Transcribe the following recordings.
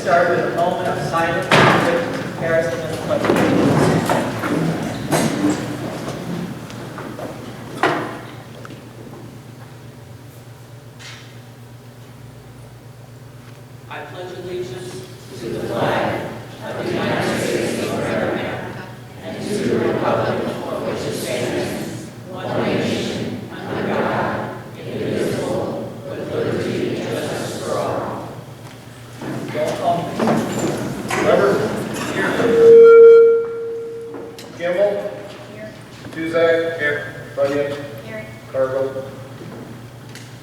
start with a moment of silence in comparison to the pledge of allegiance. I pledge allegiance to the flag of the United States of America and to the republic for which it stands, one nation, under God, indivisible, with liberty and justice for all. Roll call. Weber. Here. Kimball. Here. Tuzak. Here. Bunyan. Here. Cargill.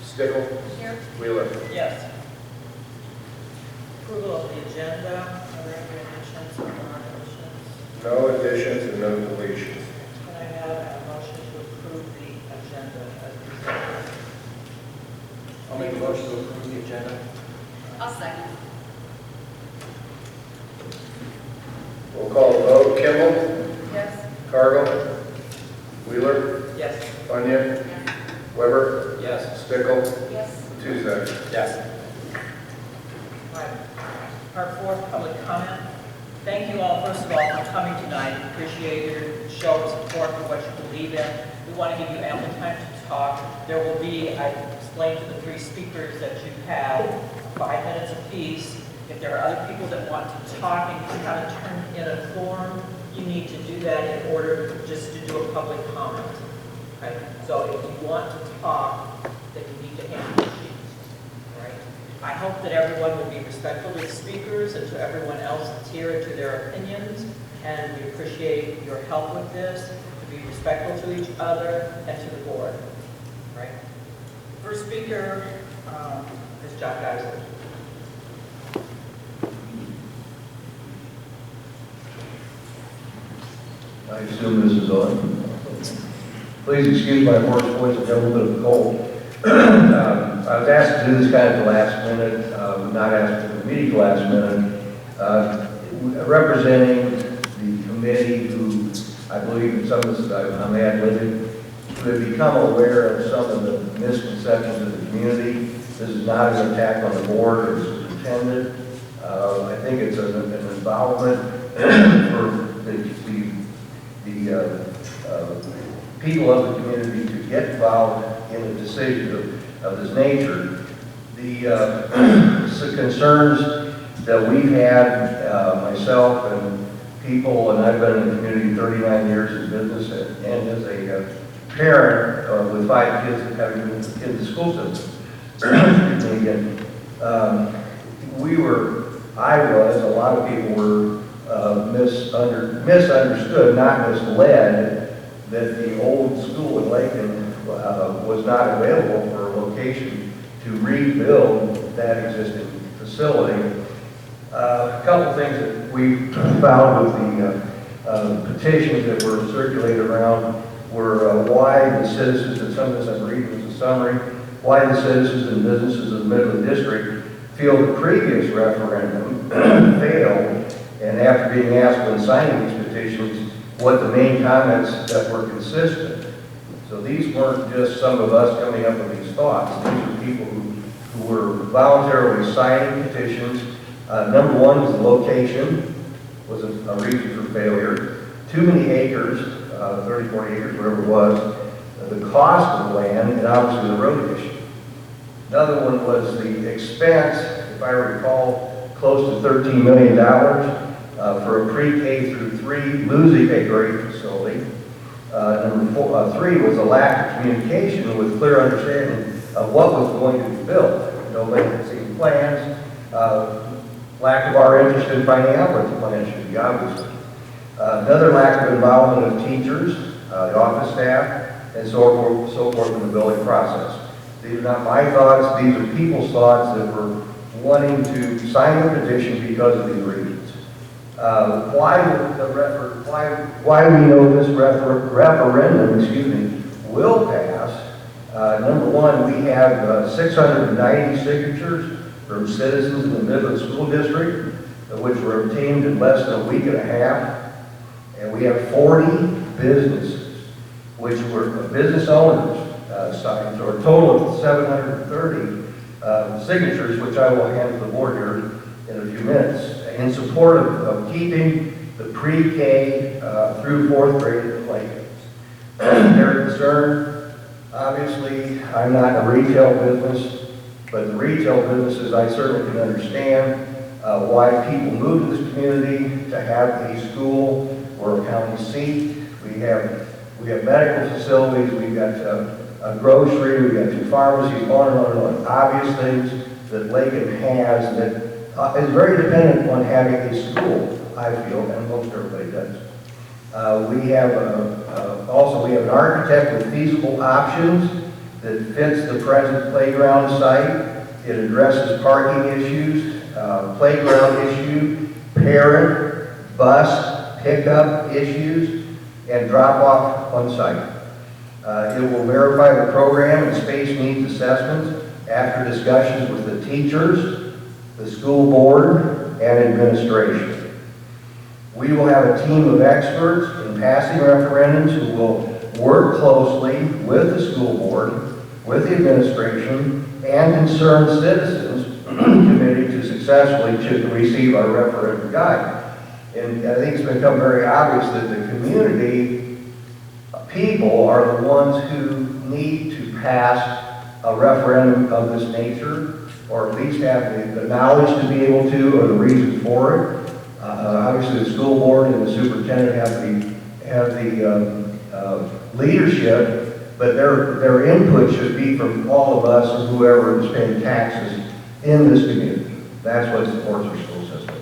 Stickle. Here. Wheeler. Yes. Approval of the agenda. Are there any additions or non-additions? No additions and no deletions. Can I have a motion to approve the agenda as presented? I'll make a motion to approve the agenda. I'll second. We'll call the vote. Kimball. Yes. Cargill. Wheeler. Yes. Bunyan. Weber. Yes. Stickle. Yes. Tuzak. Yes. All right. Our fourth public comment. Thank you all, first of all, for coming tonight. Appreciate your show of support for what you believe in. We want to give you ample time to talk. There will be, I explained to the three speakers that you have 5 minutes apiece. If there are other people that want to talk and you haven't turned in a form, you need to do that in order just to do a public comment. Okay? So if you want to talk, then you need to hand the sheet. All right? I hope that everyone will be respectful to the speakers and to everyone else that's here and to their opinions. And we appreciate your help with this, to be respectful to each other and to the board. All right? First speaker is John Geisler. I assume this is on. Please excuse my hoarse voice, I've got a little bit of a cold. I was asked to do this kind of at the last minute, not asked for the meeting last minute. Representing the committee who, I believe in some of this, I'm ad-libbing, who have become aware of some of the misconceptions of the community. This is not an attack on the board or the superintendent. I think it's an involvement for the people of the community to get involved in a decision of this nature. The concerns that we've had, myself and people, and I've been in the community 39 years in business and as a parent with 5 kids that haven't been in the school system. Again, a lot of people were misunderstood, not misled, that the old school in Lakeland was not available for a location to rebuild that existing facility. A couple things that we found with the petitions that were circulated around were why the citizens, and some of this I'm reading was a summary, why the citizens and businesses of the Midland District feel the previous referendum failed, and after being asked when signing these petitions, what the main comments that were consistent. So these weren't just some of us coming up with these thoughts. These are people who were voluntarily signing petitions. Number one was the location was a reason for failure. Too many acres, 30, 40 acres, whatever it was. The cost of the land, and obviously the road issue. Another one was the expense, if I recall, close to $13 million for a pre-K through 3 losing a grade facility. Number 3 was a lack of communication with clear understanding of what was going to be built. No licensing plans, lack of our interest in finding out what the plan should be, obviously. Another lack of involvement of teachers, the office staff, and so forth in the building process. These are not my thoughts, these are people's thoughts that were wanting to sign the petition because of these reasons. Why we know this referendum, will pass. Number one, we have 690 signatures from citizens in the Midland School District, which were obtained in less than a week and a half. And we have 40 businesses, which were business owners signed, or a total of 730 signatures, which I will hand to the board here in a few minutes. in support of keeping the pre-K through fourth grade in Lincoln. They're concerned, obviously, I'm not in a retail business, but the retail businesses, I certainly can understand why people move to this community to have a school or a county seat. We have medical facilities, we've got a grocery, we've got 2 pharmacies, on and on and on. Obvious things that Lincoln has that is very dependent on having a school, I feel, and most everybody does. We have an architect with feasible options that fits the present playground site. It addresses parking issues, playground issue, parent, bus, pickup issues, and drop-off on site. It will verify the program and space needs assessments after discussions with the teachers, the school board, and administration. We will have a team of experts in passing referendums who will work closely with the school board, with the administration, and concerned citizens committee to successfully receive our referendum guide. And I think it's become very obvious that the community people are the ones who need to pass a referendum of this nature, or at least have the knowledge to be able to, or the reason for it. Obviously, the school board and the superintendent have the leadership, but their input should be from all of us and whoever is paying taxes in this community. That's what supports our school system.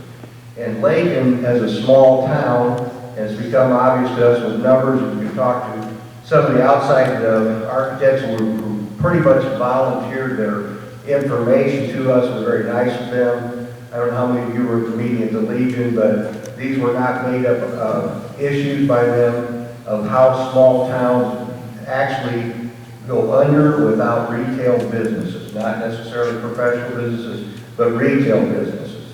And Lincoln, as a small town, has become obvious to us with numbers. We've talked to some of the outside architects who pretty much volunteered their information to us. It was very nice of them. I don't know how many of you were at the meeting at the Legion, but these were not made up issues by them of how small towns actually go under without retail businesses, not necessarily professional businesses, but retail businesses.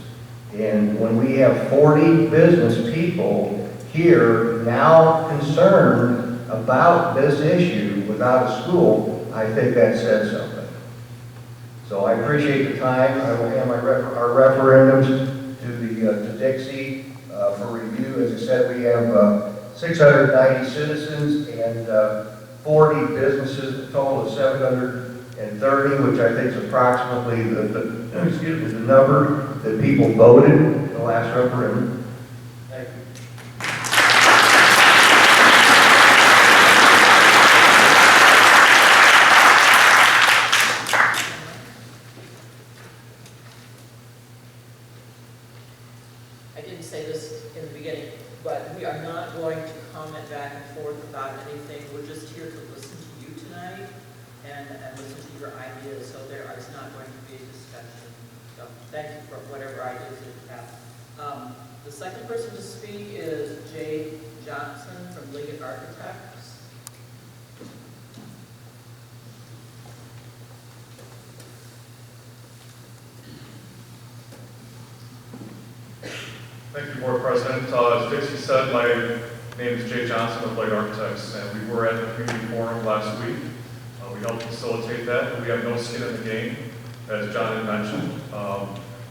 And when we have 40 business people here now concerned about this issue without a school, I think that says something. So I appreciate the time. I will hand our referendums to Dixie for review. As I said, we have 690 citizens and 40 businesses, a total of 730, which I think is approximately the number that people voted in the last referendum. Thank you. I didn't say this in the beginning, but we are not going to comment back and forth about anything. We're just here to listen to you tonight and listen to your ideas. So there is not going to be a discussion. So thank you for whatever ideas you have. The second person to speak is Jay Johnson from Liggett Architects. Thank you, Board President. As Dixie said, my name is Jay Johnson of Light Architects, and we were at the community forum last week. We helped facilitate that, but we have no skin in the game, as John had mentioned.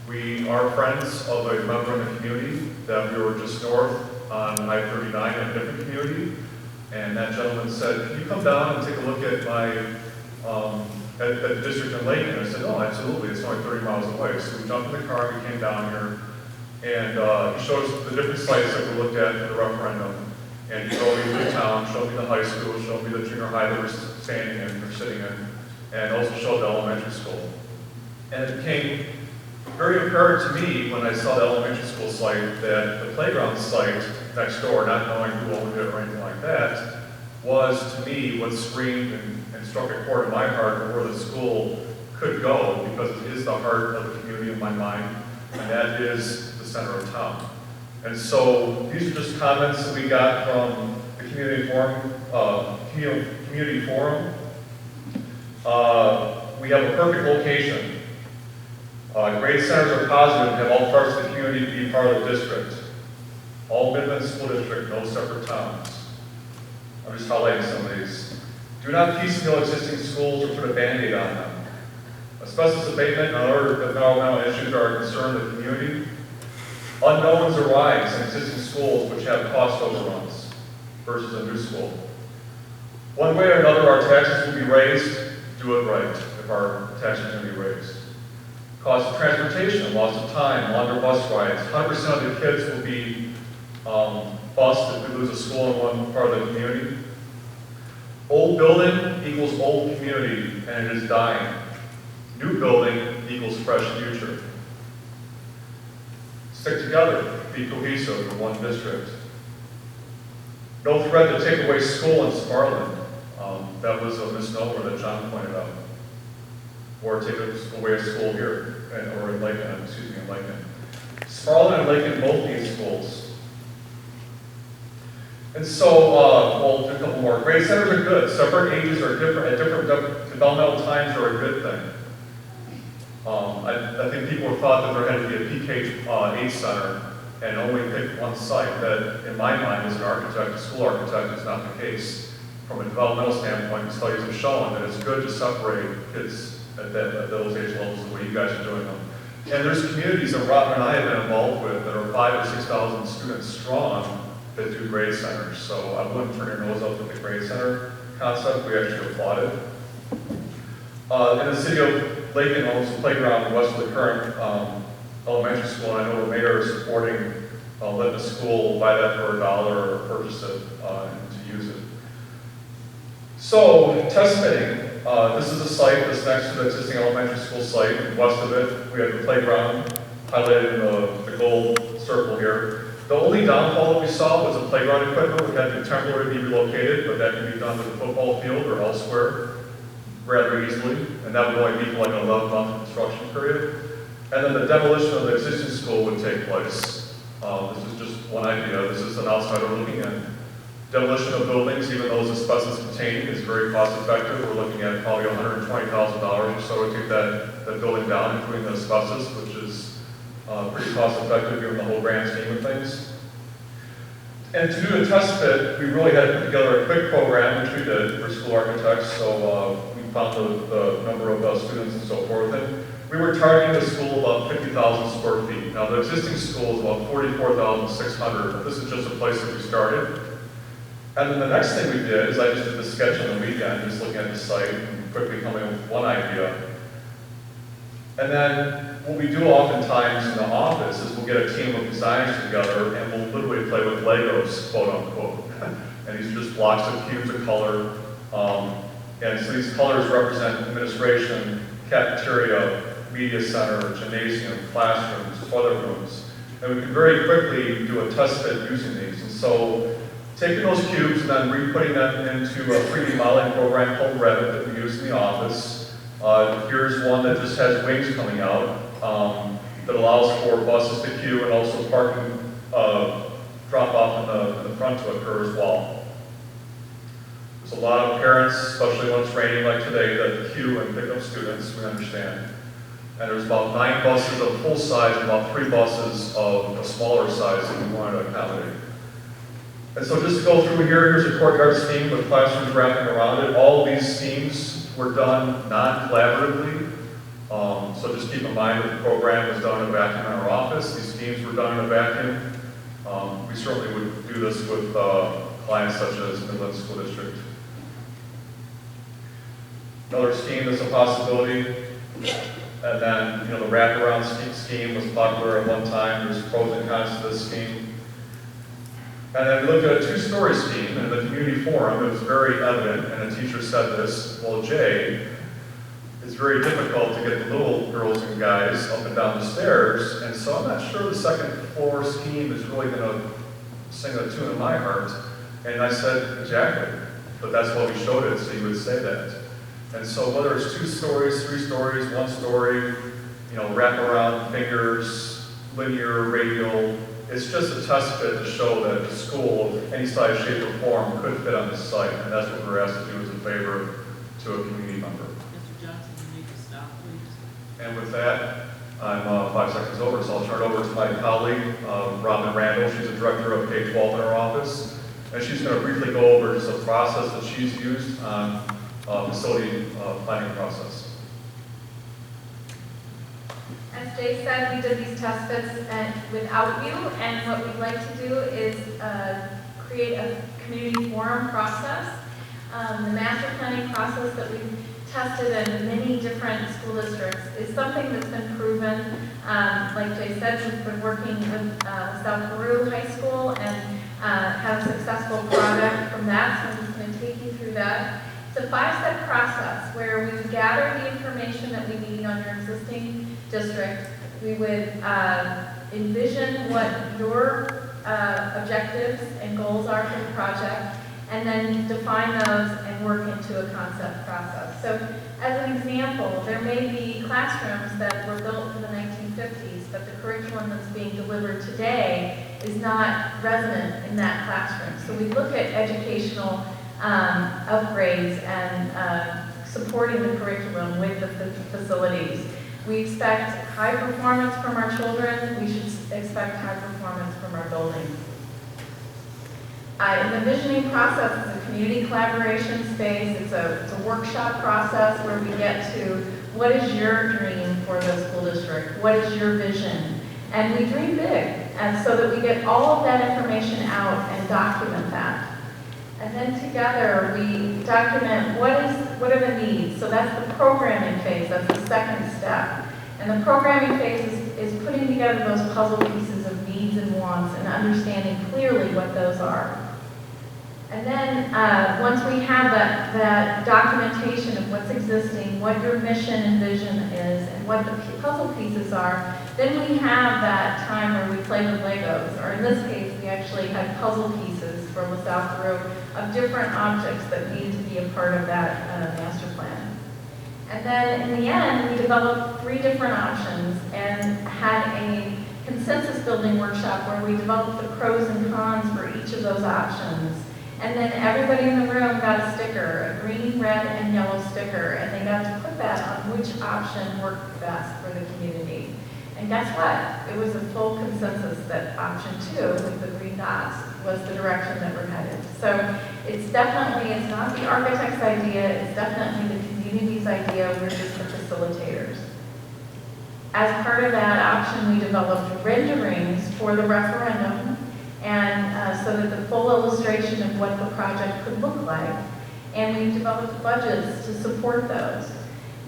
We are friends of a member in the community that we were just north on I-39 in a different community, and that gentleman said, "Can you come down and take a look at my at the district in Lincoln?" I said, "Oh, absolutely. It's only 30 miles away." So we jumped in the car, we came down here. And he showed us the different sites that we looked at for the referendum. And he showed me the town, showed me the high school, showed me the junior high that we're standing in, or sitting in, and also showed the elementary school. And it became very apparent to me when I saw the elementary school site that the playground site next door, not knowing who owned it or anything like that, was to me what screamed and struck a chord in my heart of where the school could go, because it is the heart of the community in my mind, and that is center of town. And so these are just comments that we got from the community forum. We have a perfect location. Grade centers are positive and have all parts of the community be part of the district. All Midland School District, no separate towns. I'm just highlighting some of these. Do not piecemeal existing schools or put a Band-Aid on them. Asbestos abatement and other environmental issues are a concern of the community. Unknowns arise in existing schools which have cost overruns versus a new school. One way or another, our taxes will be raised. Do it right if our taxes are going to be raised. Cost of transportation, loss of time, longer bus rides. 100% of the kids will be bused if we lose a school in one part of the community. Old building equals old community, and it is dying. New building equals fresh future. Stick together, be cohesive in one district. No threat to take away school in Sparland. That was a misnomer that John pointed out. Or take away a school here, or in Lakeland, in Lakeland. Sparland and Lakeland both need schools. And so, we'll do a couple more. Grade centers are good. Separate ages are different, at different developmental times are a good thing. I think people have thought that there had to be a PK-8 center and only pick one site. That, in my mind, as an architect, a school architect, is not the case. From a developmental standpoint, studies have shown that it's good to separate kids at those age levels the way you guys are doing them. And there's communities that Robin and I have been involved with that are 5,000 or 6,000 students strong that do grade centers. So I wouldn't turn your nose up at the grade center concept. We actually applaud it. In the city of Lakeland owns a playground west of the current elementary school, and I know the mayor is supporting letting the school buy that for $1 or purchase it and to use it. So, test fitting. This is a site that's next to the existing elementary school site, and west of it, we have the playground highlighted in the gold circle here. The only downfall that we saw was the playground equipment. We had to temporarily be relocated, but that can be done to the football field or elsewhere rather easily, and that would only be for like an 11-month construction period. And then the demolition of the existing school would take place. This is just one idea. This is an outsider looking in. Demolition of buildings, even those asbestos containing, is very cost effective. We're looking at probably $120,000 or so to take that building down, including the asbestos, which is pretty cost effective given the whole grand scheme of things. And to do a test fit, we really had to put together a quick program, which we did for school architects. So we found the number of students and so forth. And we were targeting the school about 50,000 square feet. Now the existing school is about 44,600, but this is just a place that we started. And then the next thing we did is I just did the sketch on the weekend, just looking at the site and quickly coming up with one idea. And then what we do oftentimes in the office is we'll get a team of designers together and we'll literally play with Legos, quote unquote. And these are just blocks of cubes of color. And so these colors represent administration, cafeteria, media center, gymnasium, classrooms, toilet rooms. And we can very quickly do a test fit using these. And so taking those cubes and then re-putting them into a 3D modeling program called Revit that we use in the office. Here's one that just has wings coming out that allows for buses to queue and also parking drop off in the front to occur as well. There's a lot of parents, especially when it's raining like today, that queue and pick up students, we understand. And there's about 9 buses of full size and about 3 buses of a smaller size that we wanted to accommodate. And so just to go through here, here's a courtyard scheme with classrooms wrapping around it. All of these schemes were done non-collaboratively. So just keep in mind that the program was done in a vacuum in our office. These schemes were done in a vacuum. We certainly would do this with clients such as Midland School District. Another scheme that's a possibility. And then, the wraparound scheme was popular at one time. There's pros and cons to this scheme. And then we looked at a 2-story scheme, and in the community forum, it was very evident, and a teacher said this, well, Jay, it's very difficult to get the little girls and guys up and down the stairs, and so I'm not sure the second floor scheme is really going to sing a tune in my heart. And I said, exactly, but that's why we showed it, so you would say that. And so whether it's 2 stories, 3 stories, 1 story, wraparound fingers, linear, radial, it's just a test fit to show that the school of any size, shape, or form could fit on this site, and that's what we're asked to do as a favor to a community member. Mr. Johnson, you need to stop, please. And with that, I'm 5 seconds over, so I'll turn it over to my colleague, Robin Randall. She's the director of K-12 in our office, and she's going to briefly go over just a process that she's used on facility planning process. As Jay said, we did these test fits without you, and what we'd like to do is create a community forum process. The master planning process that we've tested in many different school districts is something that's been proven. Like Jay said, we've been working with South Peru High School and had a successful project from that, so I'm just going to take you through that. It's a 5-step process where we would gather the information that we need on your existing district. We would envision what your objectives and goals are for the project, and then define those and work into a concept process. So as an example, there may be classrooms that were built in the 1950s, but the curriculum that's being delivered today is not resonant in that classroom. So we look at educational upgrades and supporting the curriculum with the facilities. We expect high performance from our children. We should expect high performance from our buildings. In the visioning process, it's a community collaboration space. It's a workshop process where we get to what is your dream for the school district? What is your vision? And we dream big, and so that we get all of that information out and document that. And then together we document what are the needs. So that's the programming phase. That's the second step. And the programming phase is putting together those puzzle pieces of needs and wants and understanding clearly what those are. And then once we have that documentation of what's existing, what your mission and vision is, and what the puzzle pieces are, then we have that time where we play with Legos, or in this case, we actually had puzzle pieces from LaSalle Peru of different objects that needed to be a part of that master plan. And then in the end, we developed 3 different options and had a consensus building workshop where we developed the pros and cons for each of those options. And then everybody in the room got a sticker, a green, red, and yellow sticker, and they got to put that on which option worked best for the community. And guess what? It was a full consensus that option 2, with the green dots, was the direction that we're headed. So it's not the architect's idea, it's definitely the community's idea, we're just the facilitators. As part of that option, we developed renderings for the referendum, and so that the full illustration of what the project could look like. And we developed budgets to support those.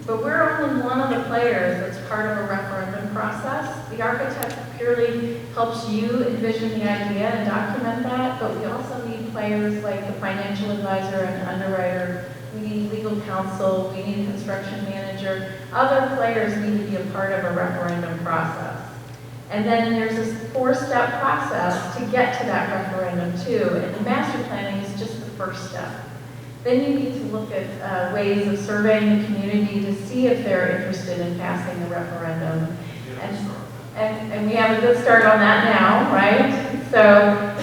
But we're only one of the players that's part of a referendum process. The architect purely helps you envision the idea and document that, but we also need players like the financial advisor and underwriter. We need legal counsel, we need a construction manager. Other players need to be a part of a referendum process. And then there's this 4-step process to get to that referendum too, and the master planning is just the first step. Then you need to look at ways of surveying the community to see if they're interested in passing the referendum. And we have a good start on that now, right? So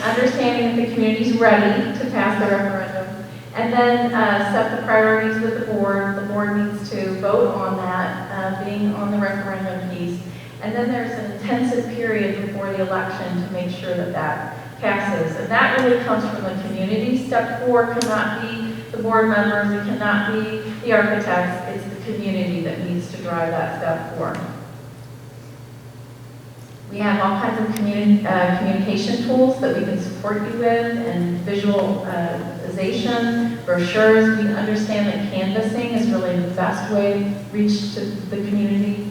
understanding that the community's ready to pass the referendum. And then set the priorities with the board. The board needs to vote on that, being on the referendum piece. And then there's an intensive period before the election to make sure that that passes. And that really comes from the community. Step 4 cannot be the board members, it cannot be the architects, it's the community that needs to drive that step 4. We have all kinds of communication tools that we can support you with, and visualization, brochures. We understand that canvassing is really the best way to reach to the community.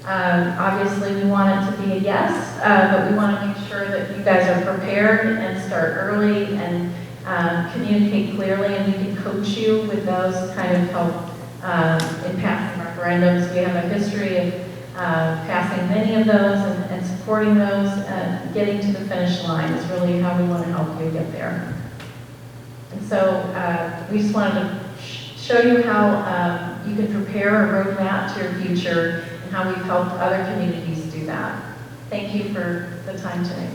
Obviously, we want it to be a yes, but we want to make sure that you guys are prepared and start early and communicate clearly, and we can coach you with those kind of help in passing referendums. We have a history of passing many of those and supporting those. Getting to the finish line is really how we want to help you get there. And so we just wanted to show you how you can prepare a roadmap to your future and how we've helped other communities do that. Thank you for the time today.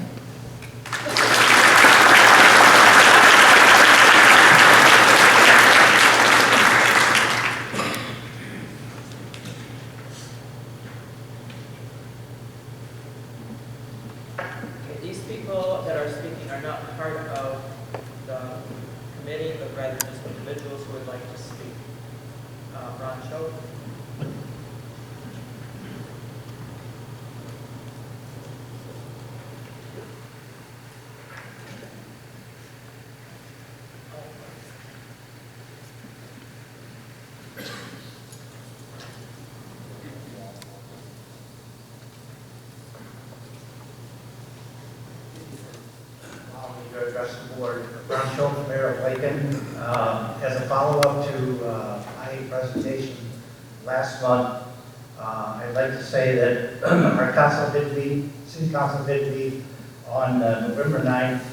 These people that are speaking are not part of the committee, but rather just individuals who would like to speak. Ron Cho. address the board. Ron Schultz, Mayor of Lincoln. As a follow-up to my presentation last month, I'd like to say that our council did meet, city council did meet on November 9th,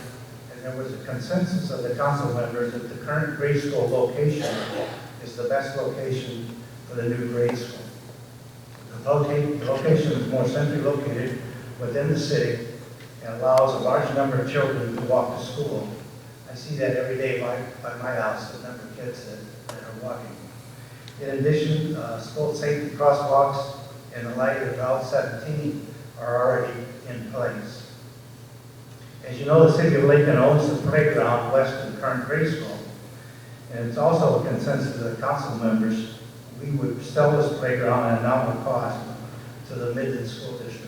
and there was a consensus of the council members that the current grade school location is the best location for the new grade school. The location is more centrally located within the city and allows a large number of children to walk to school. I see that every day by my house, the number of kids that are walking. In addition, school safety crosswalks and the light of Route 17 are already in place. As you know, the city of Lincoln owns the playground west of the current grade school. And it's also a consensus of the council members, we would sell this playground at a nominal cost to the Midland School District.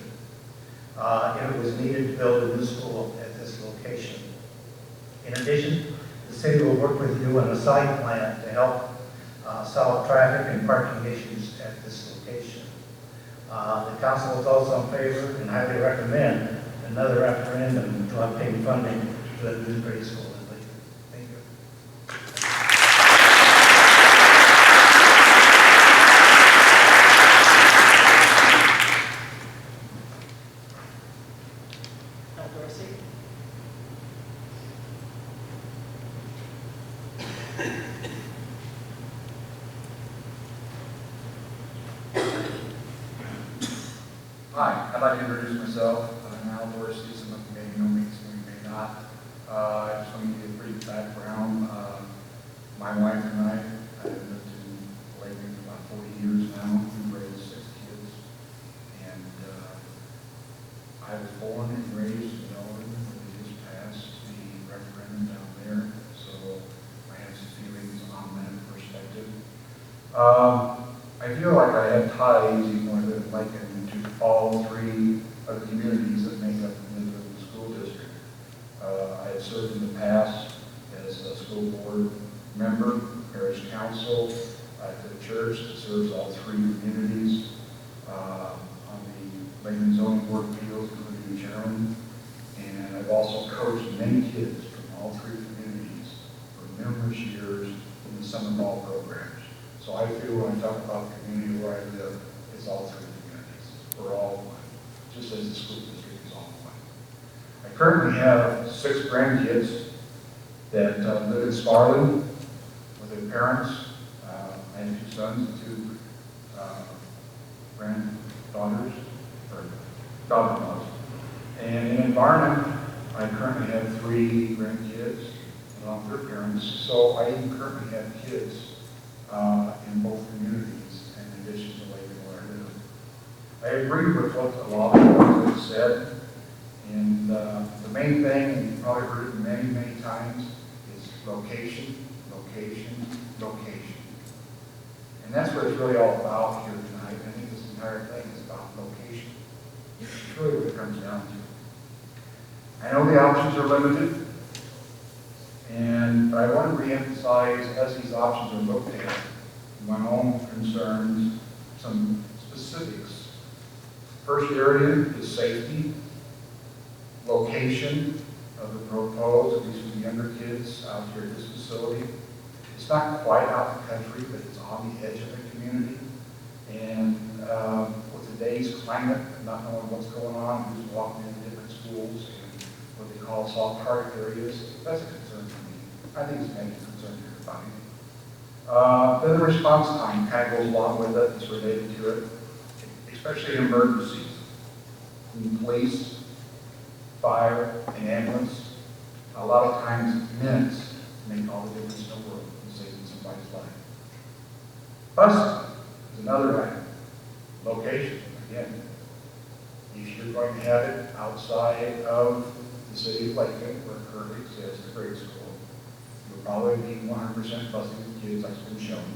If it was needed to build a new school at this location. In addition, the city will work with you on a site plan to help solve traffic and parking issues at this location. The council is also in favor and highly recommend another referendum to obtain funding for the new grade school in Lincoln. Thank you. Dorsey? Hi, I'd like to introduce myself. I'm Al Dorsey. Some of you may know me, some of you may not. I just want to give you a brief background. My wife and I have lived in Lakeland for about 40 years now. We've raised 6 kids. And I was born and raised in Midland when we just passed the referendum down there. So I have some feelings on that perspective. I feel like I have ties, even though I live in Lincoln, to all 3 of the communities that make up the Midland School District. I have served in the past as a school board member, parish council, at the church that serves all 3 communities, on the Lincoln Zoning Board of Appeals, including chairman. And I've also coached many kids from all 3 communities for numerous years in the summer ball programs. So I feel when I talk about the community where I live, it's all 3 communities. We're all one, just as the school district is all one. I currently have 6 grandkids that live in Sparland with their parents. I have 2 sons and 2 granddaughters, or daughter-in-laws. And in environment, I currently have 3 grandkids along with their parents. So I even currently have kids in both communities, in addition to Lakeland where I live. I agree with what a lot of folks have said, and the main thing, and you've probably heard it many, many times, is location, location, location. And that's what it's really all about here tonight. I think this entire thing is about location. It's really what it comes down to. I know the options are limited, and I want to reemphasize, as these options are looked at, my own concerns, some specifics. First area is safety, location of the proposed, at least for the younger kids out here at this facility. It's not quite out in the country, but it's on the edge of the community. And with today's climate, not knowing what's going on, who's walking into different schools and what they call soft target areas, that's a concern for me. I think it's a major concern for everybody. Then the response time kind of goes along with it, it's related to it, especially in emergencies. In police, fire, and ambulance, a lot of times minutes make all the difference in the world in saving somebody's life. Bus is another item. Location, again. If you're going to have it outside of the city of Lakeland, where it currently exists, the grade school, you'll probably be 100% busing with kids, like it's been shown.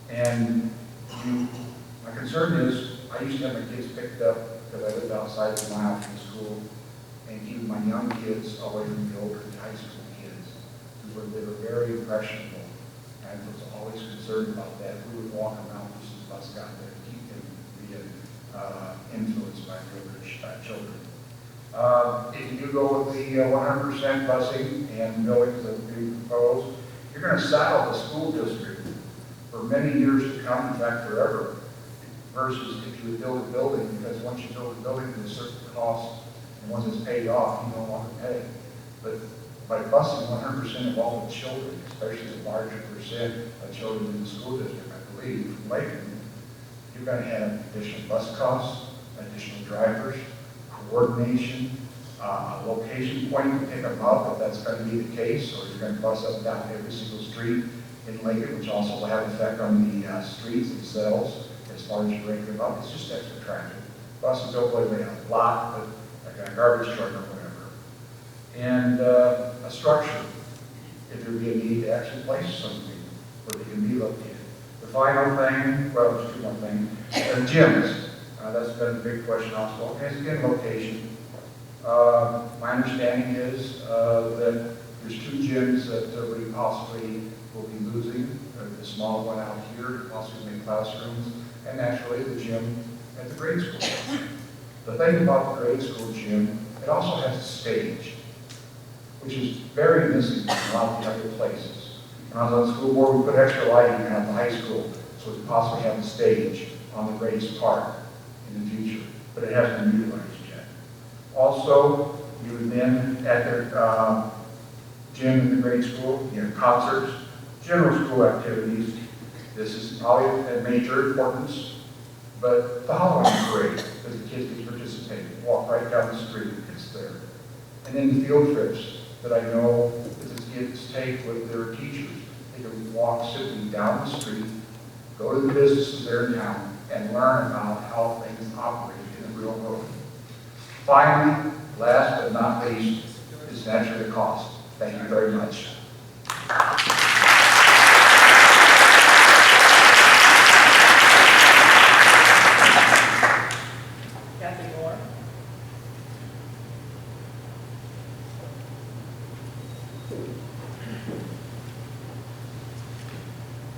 And my concern is, I used to have my kids picked up because I lived outside the mile from school, and keeping my young kids away from the older high school kids, because they were very impressionable. And I was always concerned about that. We would walk around with some bus got there to keep them being influenced by the older children. If you do go with the 100% busing and buildings that we propose, you're going to saddle the school district for many years to come, in fact forever, versus if you would build a building, because once you build a building to a certain cost, and once it's paid off, you no longer pay. But by busing 100% of all the children, especially the larger percent of children in the school district, I believe, from Lakeland, you're going to have additional bus costs, additional drivers, coordination, a location point to pick them up if that's going to be the case, or you're going to bus up and down every single street in Lakeland, which also will have an effect on the streets themselves as far as breaking them up. It's just extra traffic. Buses don't play a lot, but like a garbage truck or whatever. And a structure, if there be a need to actually place something where they can be located. The final thing, well, there's two more things. Gyms. That's been a big question also. Okay, again, location. My understanding is that there's two gyms that we possibly will be losing. The small one out here, possibly in classrooms, and naturally the gym at the grade school. The thing about the grade school gym, it also has a stage, which is very missing in a lot of the other places. When I was on the school board, we put extra lighting at the high school, so we could possibly have a stage on the raised park in the future, but it hasn't been utilized yet. Also, you would then, at their gym in the grade school, you have concerts, general school activities. This is probably a major importance, but the Halloween parade, because the kids can participate, walk right down the street, it's there. And then the field trips that I know that the kids take with their teachers. They can walk simply down the street, go to the businesses there in town, and learn about how things operate in the real world. Finally, last but not least, is naturally the cost. Thank you very much. Kathy Moore.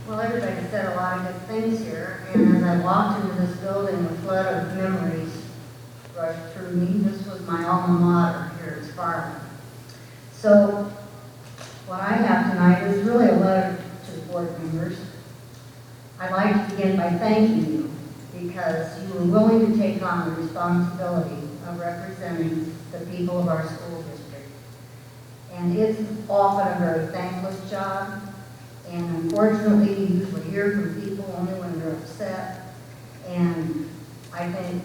Well, everybody said a lot of good things here, and as I walked into this building, a flood of memories rushed through me. This was my alma mater here at Sparland. So, what I have tonight is really a letter to the board members. I'd like to begin by thanking you, because you were willing to take on the responsibility of representing the people of our school district. And it's often a very thankless job. And unfortunately, you usually hear from people only when they're upset. And I think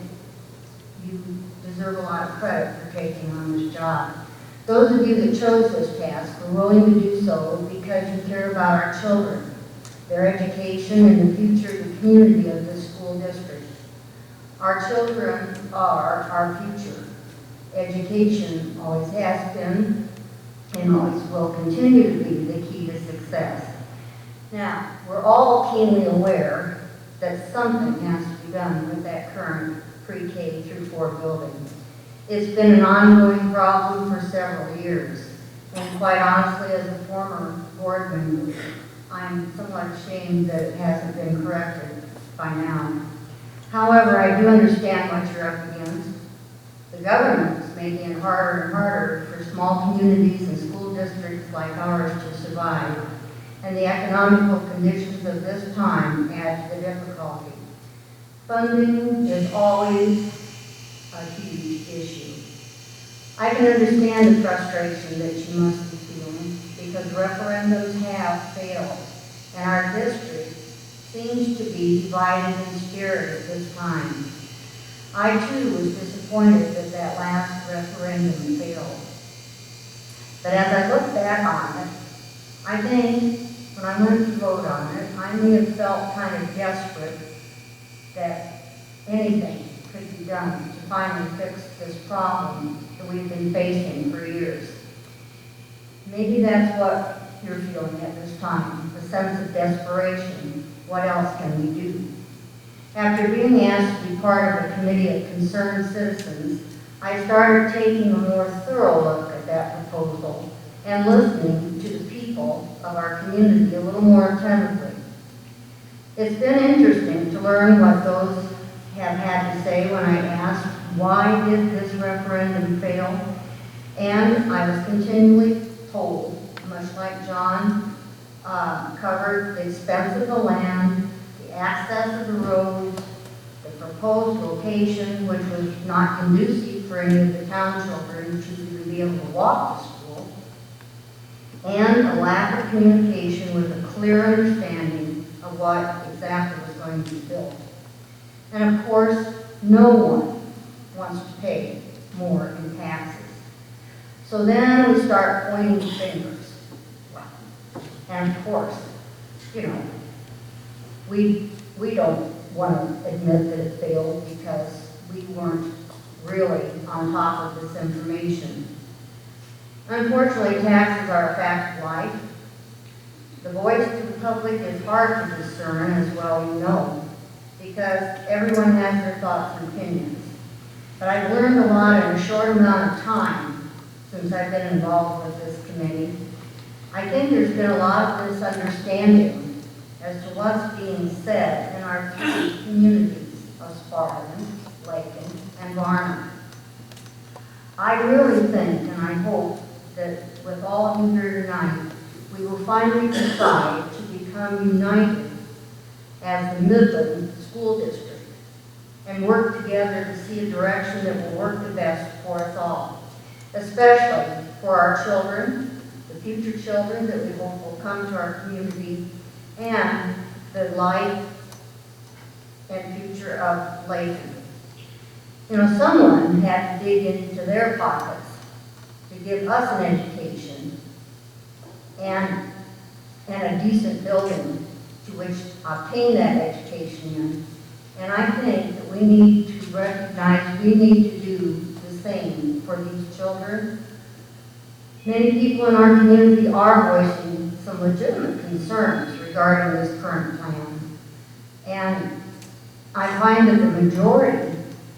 you deserve a lot of credit for taking on this job. Those of you that chose this task were willing to do so because you care about our children, their education, and the future of the community of this school district. Our children are our future. Education always has been and always will continue to be the key to success. Now, we're all keenly aware that something has to be done with that current pre-K through 4 building. It's been an ongoing problem for several years, and quite honestly, as a former board member, I'm somewhat ashamed that it hasn't been corrected by now. However, I do understand what you're up against. The government is making it harder and harder for small communities and school districts like ours to survive. And the economical conditions of this time add to the difficulty. Funding is always a huge issue. I can understand the frustration that you must be feeling because referendums have failed, and our district seems to be divided in spirit at this time. I too was disappointed that that last referendum failed. But as I look back on it, I think when I went to vote on it, I may have felt kind of desperate that anything could be done to finally fix this problem that we've been facing for years. Maybe that's what you're feeling at this time, a sense of desperation. What else can we do? After being asked to be part of a committee of concerned citizens, I started taking a more thorough look at that proposal and listening to the people of our community a little more attentively. It's been interesting to learn what those have had to say when I asked why did this referendum fail? And I was continually told, much like John covered, the expense of the land, the access of the roads, the proposed location, which was not conducive for any of the town children to be able to walk to school, and a lack of communication with a clear understanding of what exactly was going to be built. And of course, no one wants to pay more in taxes. So then we start pointing fingers. And of course, you know, we don't want to admit that it failed because we weren't really on top of this information. Unfortunately, taxes are a fact of life. The voice to the public is hard to discern, as well you know, because everyone has their thoughts and opinions. But I've learned a lot in a short amount of time since I've been involved with this committee. I think there's been a lot of misunderstanding as to what's being said in our three communities of Sparland, Lakin, and Varna. I really think, and I hope, that with all of you here tonight, we will finally decide to become united as the Midland School District and work together to see a direction that will work the best for us all, especially for our children, the future children that we hope will come to our community, and the life and future of Lakin. You know, someone had to dig into their pockets to give us an education and a decent building to which obtain that education in. And I think that we need to recognize we need to do the same for these children. Many people in our community are voicing some legitimate concerns regarding this current plan. And I find that the majority,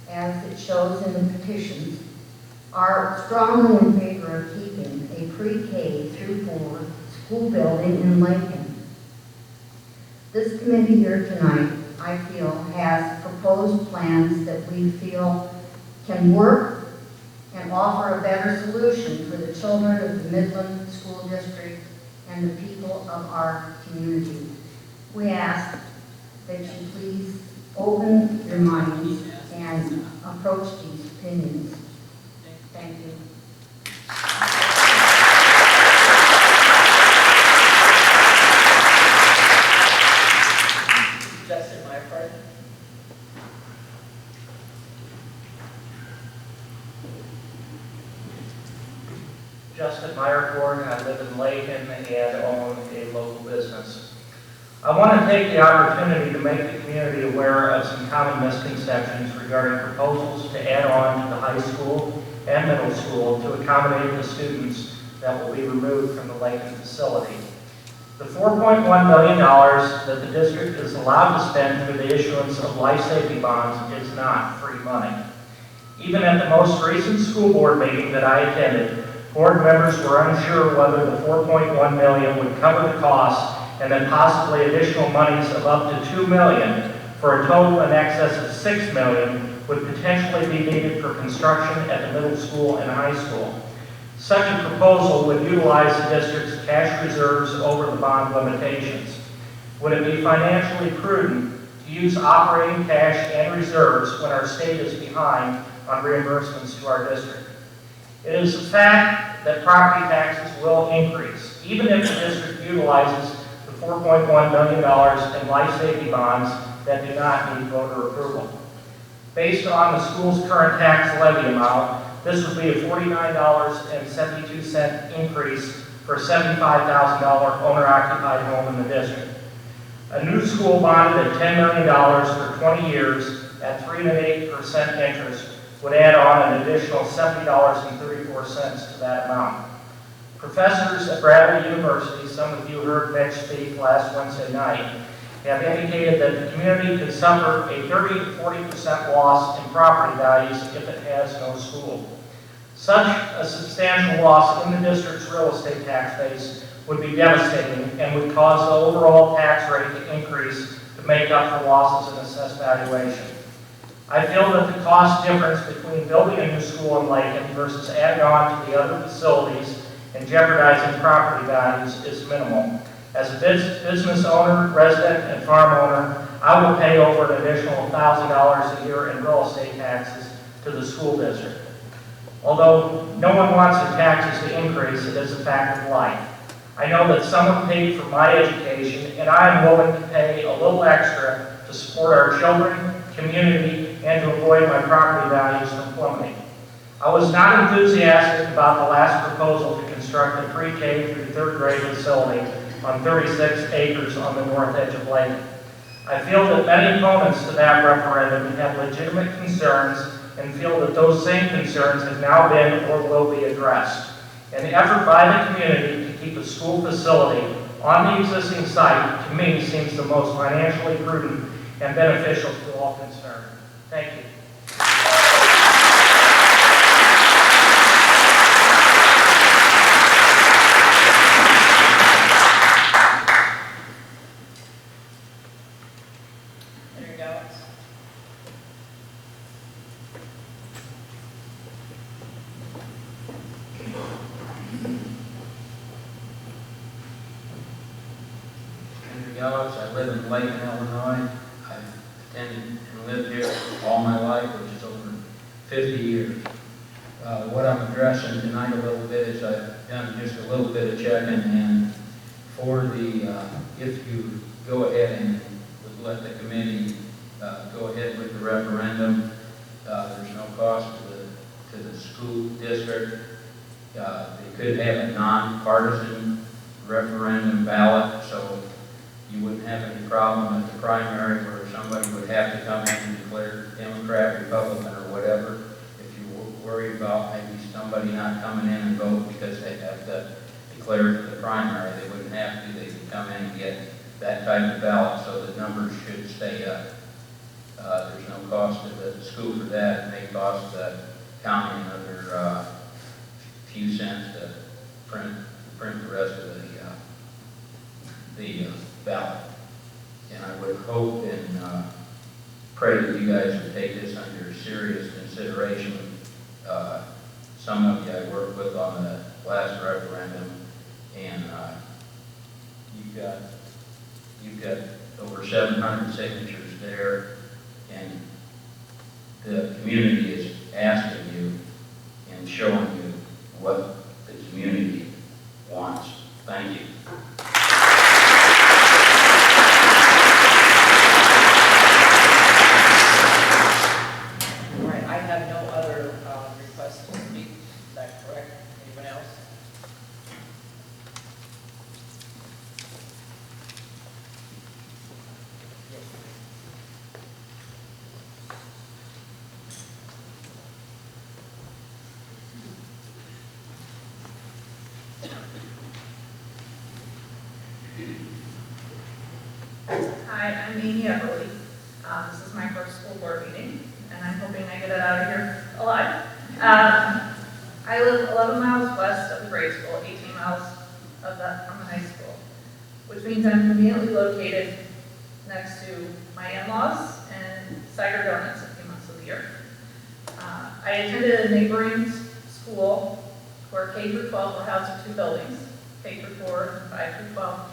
as it shows in the petitions, are strongly in favor of keeping a pre-K through 4 school building in Lincoln. This committee here tonight, I feel, has proposed plans that we feel can work and offer a better solution for the children of the Midland School District and the people of our community. We ask that you please open your minds and approach these opinions. Thank you. Justin, my part. Justin Meyerborn, I live in Lakin and own a local business. I want to take the opportunity to make the community aware of some common misconceptions regarding proposals to add on to the high school and middle school to accommodate the students that will be removed from the Lakin facility. The $4.1 million that the district is allowed to spend through the issuance of life safety bonds is not free money. Even at the most recent school board meeting that I attended, board members were unsure whether the $4.1 million would cover the cost and then possibly additional monies of up to $2 million for a total in excess of $6 million would potentially be needed for construction at the middle school and high school. Such a proposal would utilize the district's cash reserves over the bond limitations. Would it be financially prudent to use operating cash and reserves when our state is behind on reimbursements to our district? It is a fact that property taxes will increase, even if the district utilizes the $4.1 million in life safety bonds that do not need voter approval. Based on the school's current tax levy amount, this would be a $49.72 increase for a $75,000 owner-occupied home in the district. A new school bonded at $10 million for 20 years at 3.8% interest would add on an additional $70.34 to that amount. Professors at Bradley University, some of you heard Mitch speak last Wednesday night, have indicated that the community could suffer a 30 to 40% loss in property values if it has no school. Such a substantial loss in the district's real estate tax base would be devastating and would cause the overall tax rate to increase to make up for losses in assessed valuation. I feel that the cost difference between building a new school in Lakin versus adding on to the other facilities and jeopardizing property values is minimal. As a business owner, resident, and farm owner, I will pay over an additional $1,000 a year in real estate taxes to the school district. Although no one wants their taxes to increase, it is a fact of life. I know that someone paid for my education, and I am willing to pay a little extra to support our children, community, and to avoid my property values from plummeting. I was not enthusiastic about the last proposal to construct a pre-K through third grade facility on 36 acres on the north edge of Lake. I feel that many opponents to that referendum have legitimate concerns and feel that those same concerns have now been or will be addressed. An effort by the community to keep a school facility on the existing site, to me, seems the most financially prudent and beneficial to all concerned. Thank you. Anything else? Andrew Gallus, I live in Lakin, Illinois. I've attended and lived here all my life, which is over 50 years. What I'm addressing tonight a little bit is I've done just a little bit of checking, and for the, if you go ahead and would let the committee go ahead with the referendum, there's no cost to the school district. They could have a nonpartisan referendum ballot, so you wouldn't have any problem at the primary where somebody would have to come in and declare Democrat, Republican, or whatever. If you were worried about maybe somebody not coming in and vote because they have to declare it for the primary, they wouldn't have to. They could come in and get that type of ballot, so the numbers should stay up. There's no cost to the school for that. It may cost the county another few cents to print the rest of the ballot. And I would hope and pray that you guys would take this under serious consideration. Some of you I worked with on the last referendum, and you've got over 700 signatures there, and the community is asking you and showing you what the community wants. Thank you. All right, I have no other requests to speak. Is that correct? Anyone else? Hi, I'm Amy Everly. This is my first school board meeting, and I'm hoping I get it out of here alive. I live 11 miles west of the grade school, 18 miles of that from the high school, which means I'm conveniently located next to my in-laws and Cider Donuts a few months of the year. I attended a neighboring school where K through 12 were housed in 2 buildings, K through 4 and 5 through 12.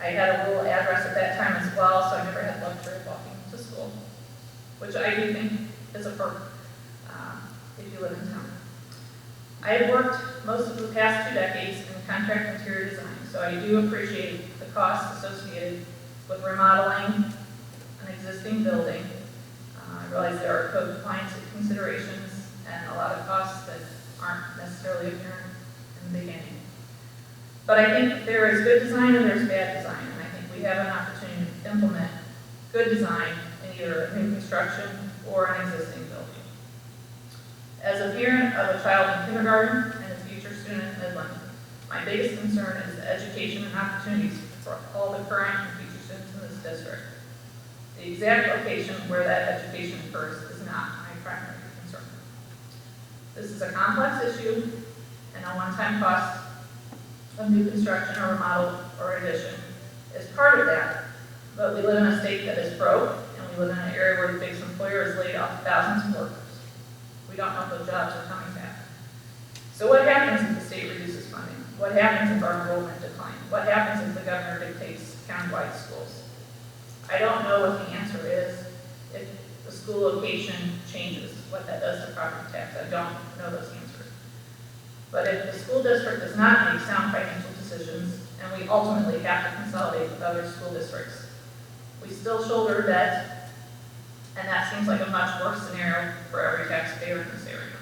I had a rural address at that time as well, so I never had the luxury of walking to school, which I do think is a perk if you live in town. I have worked most of the past 2 decades in contract interior design, so I do appreciate the costs associated with remodeling an existing building. I realize there are code compliance considerations and a lot of costs that aren't necessarily apparent in the beginning. But I think there is good design and there's bad design, and I think we have an opportunity to implement good design in either a new construction or an existing building. As a parent of a child in kindergarten and a future student in Midland, my biggest concern is the education and opportunities for all the current and future students in this district. The exact location where that education occurs is not my primary concern. This is a complex issue, and a one-time cost of new construction or remodel or addition is part of that, but we live in a state that is broke, and we live in an area where the big employer has laid off thousands of workers. We don't know if those jobs are coming back. So what happens if the state reduces funding? What happens if our enrollment declines? What happens if the governor dictates countywide schools? I don't know what the answer is. If the school location changes, what that does to property tax, I don't know those answers. But if the school district does not make sound financial decisions, and we ultimately have to consolidate with other school districts, we still shoulder debt, and that seems like a much worse scenario for every taxpayer in this area.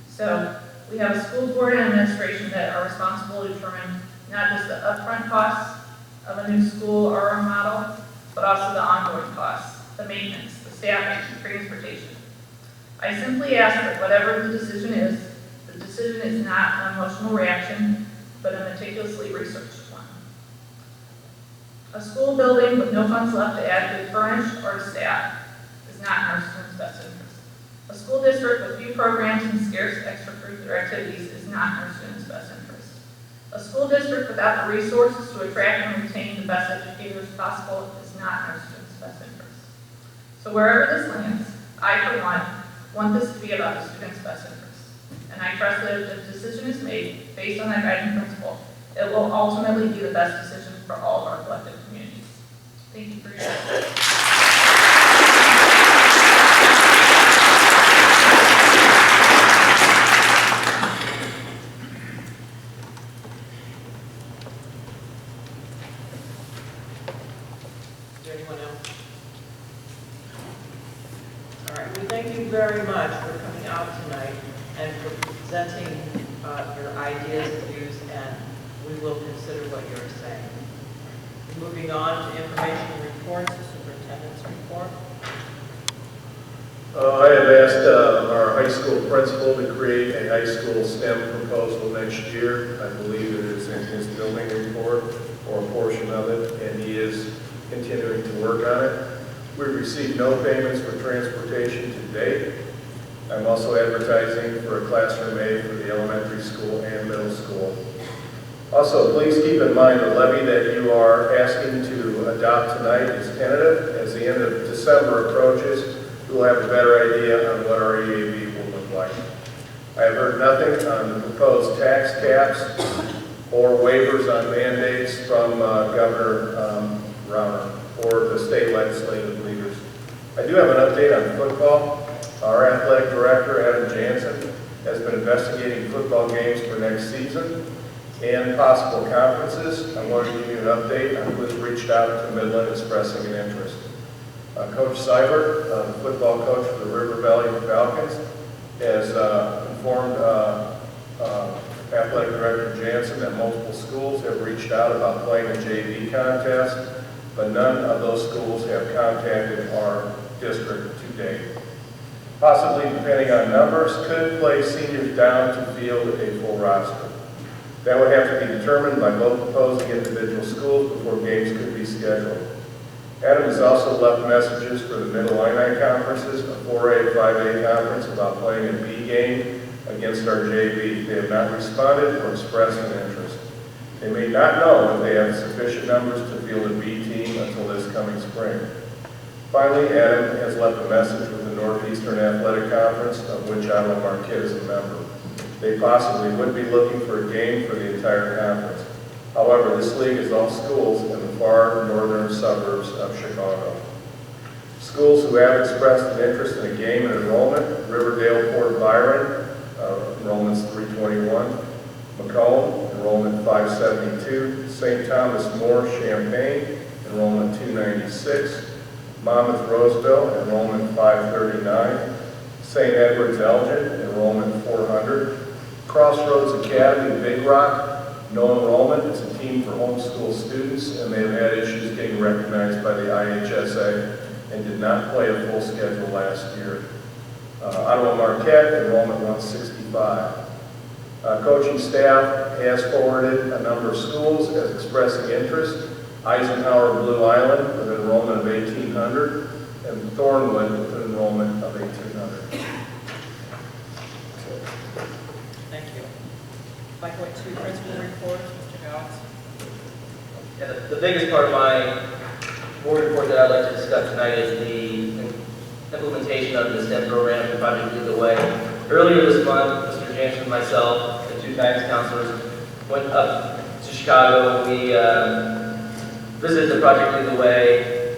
So we have a school board and administration that are responsible to determine not just the upfront costs of a new school or a model, but also the ongoing costs, the maintenance, the staffing, the transportation. I simply ask that whatever the decision is not an emotional reaction, but a meticulously researched one. A school building with no funds left to add to furnish or staff is not in our students' best interest. A school district with few programs and scarce extracurricular activities is not in our students' best interest. A school district without the resources to attract and retain the best educators possible is not in our students' best interest. So wherever this lands, I, for one, want this to be about the students' best interest. And I trust that if the decision is made based on that guiding principle, it will ultimately be the best decision for all of our collective communities. Thank you for your time. Is there anyone else? All right, we thank you very much for coming out tonight and for presenting your ideas and views, and we will consider what you're saying. Moving on to information reports, the superintendent's report. I have asked our high school principal to create a high school STEM proposal next year. I believe it is in his building report, or a portion of it, and he is continuing to work on it. We've received no payments for transportation to date. I'm also advertising for a classroom aide for the elementary school and middle school. Also, please keep in mind the levy that you are asking to adopt tonight is tentative. As the end of December approaches, we'll have a better idea on what our EAV will look like. I have heard nothing on the proposed tax caps or waivers on mandates from Governor Rauner or the state legislative leaders. I do have an update on football. Our athletic director, Adam Jansen, has been investigating football games for next season and possible conferences. I wanted to give you an update on who has reached out to Midland expressing an interest. Coach Seibert, the football coach for the River Valley Falcons, has informed athletic director Jansen that multiple schools have reached out about playing a JV contest, but none of those schools have contacted our district to date. Possibly, depending on numbers, could play seniors down to field a full roster. That would have to be determined by both opposing individual schools before games could be scheduled. Adam has also left messages for the Mid-Illini conferences, a 4A, 5A conference, about playing a B game against our JV. They have not responded or expressed an interest. They may not know if they have sufficient numbers to field a B team until this coming spring. Finally, Adam has left a message with the Northeastern Athletic Conference, of which Iowa Marquette is a member. They possibly would be looking for a game for the entire conference. However, this league is all schools in the far northern suburbs of Chicago. Schools who have expressed an interest in a game and enrollment: Riverdale, Fort Byron, enrollment's 321, Macomb, enrollment 572, St. Thomas More, Champaign, enrollment 296, Monmouth Roseville, enrollment 539, St. Edward's Elgin, enrollment 400, Crossroads Academy, Big Rock, no enrollment. It's a team for homeschool students, and they've had issues getting recognized by the IHSA and did not play a full schedule last year. Ottawa Marquette, enrollment 165. Coaching staff has forwarded a number of schools as expressing interest: Eisenhower Blue Island with an enrollment of 1,800, and Thornwood with an enrollment of 1,800. Thank you. 5.2 principal reports, Mr. Gauss. Yeah, the biggest part of my board report that I'd like to discuss tonight is the implementation of the STEM program and Project Lead the Way. Earlier this month, Mr. James and myself, the two guidance counselors, went up to Chicago. We visited the Project Lead the Way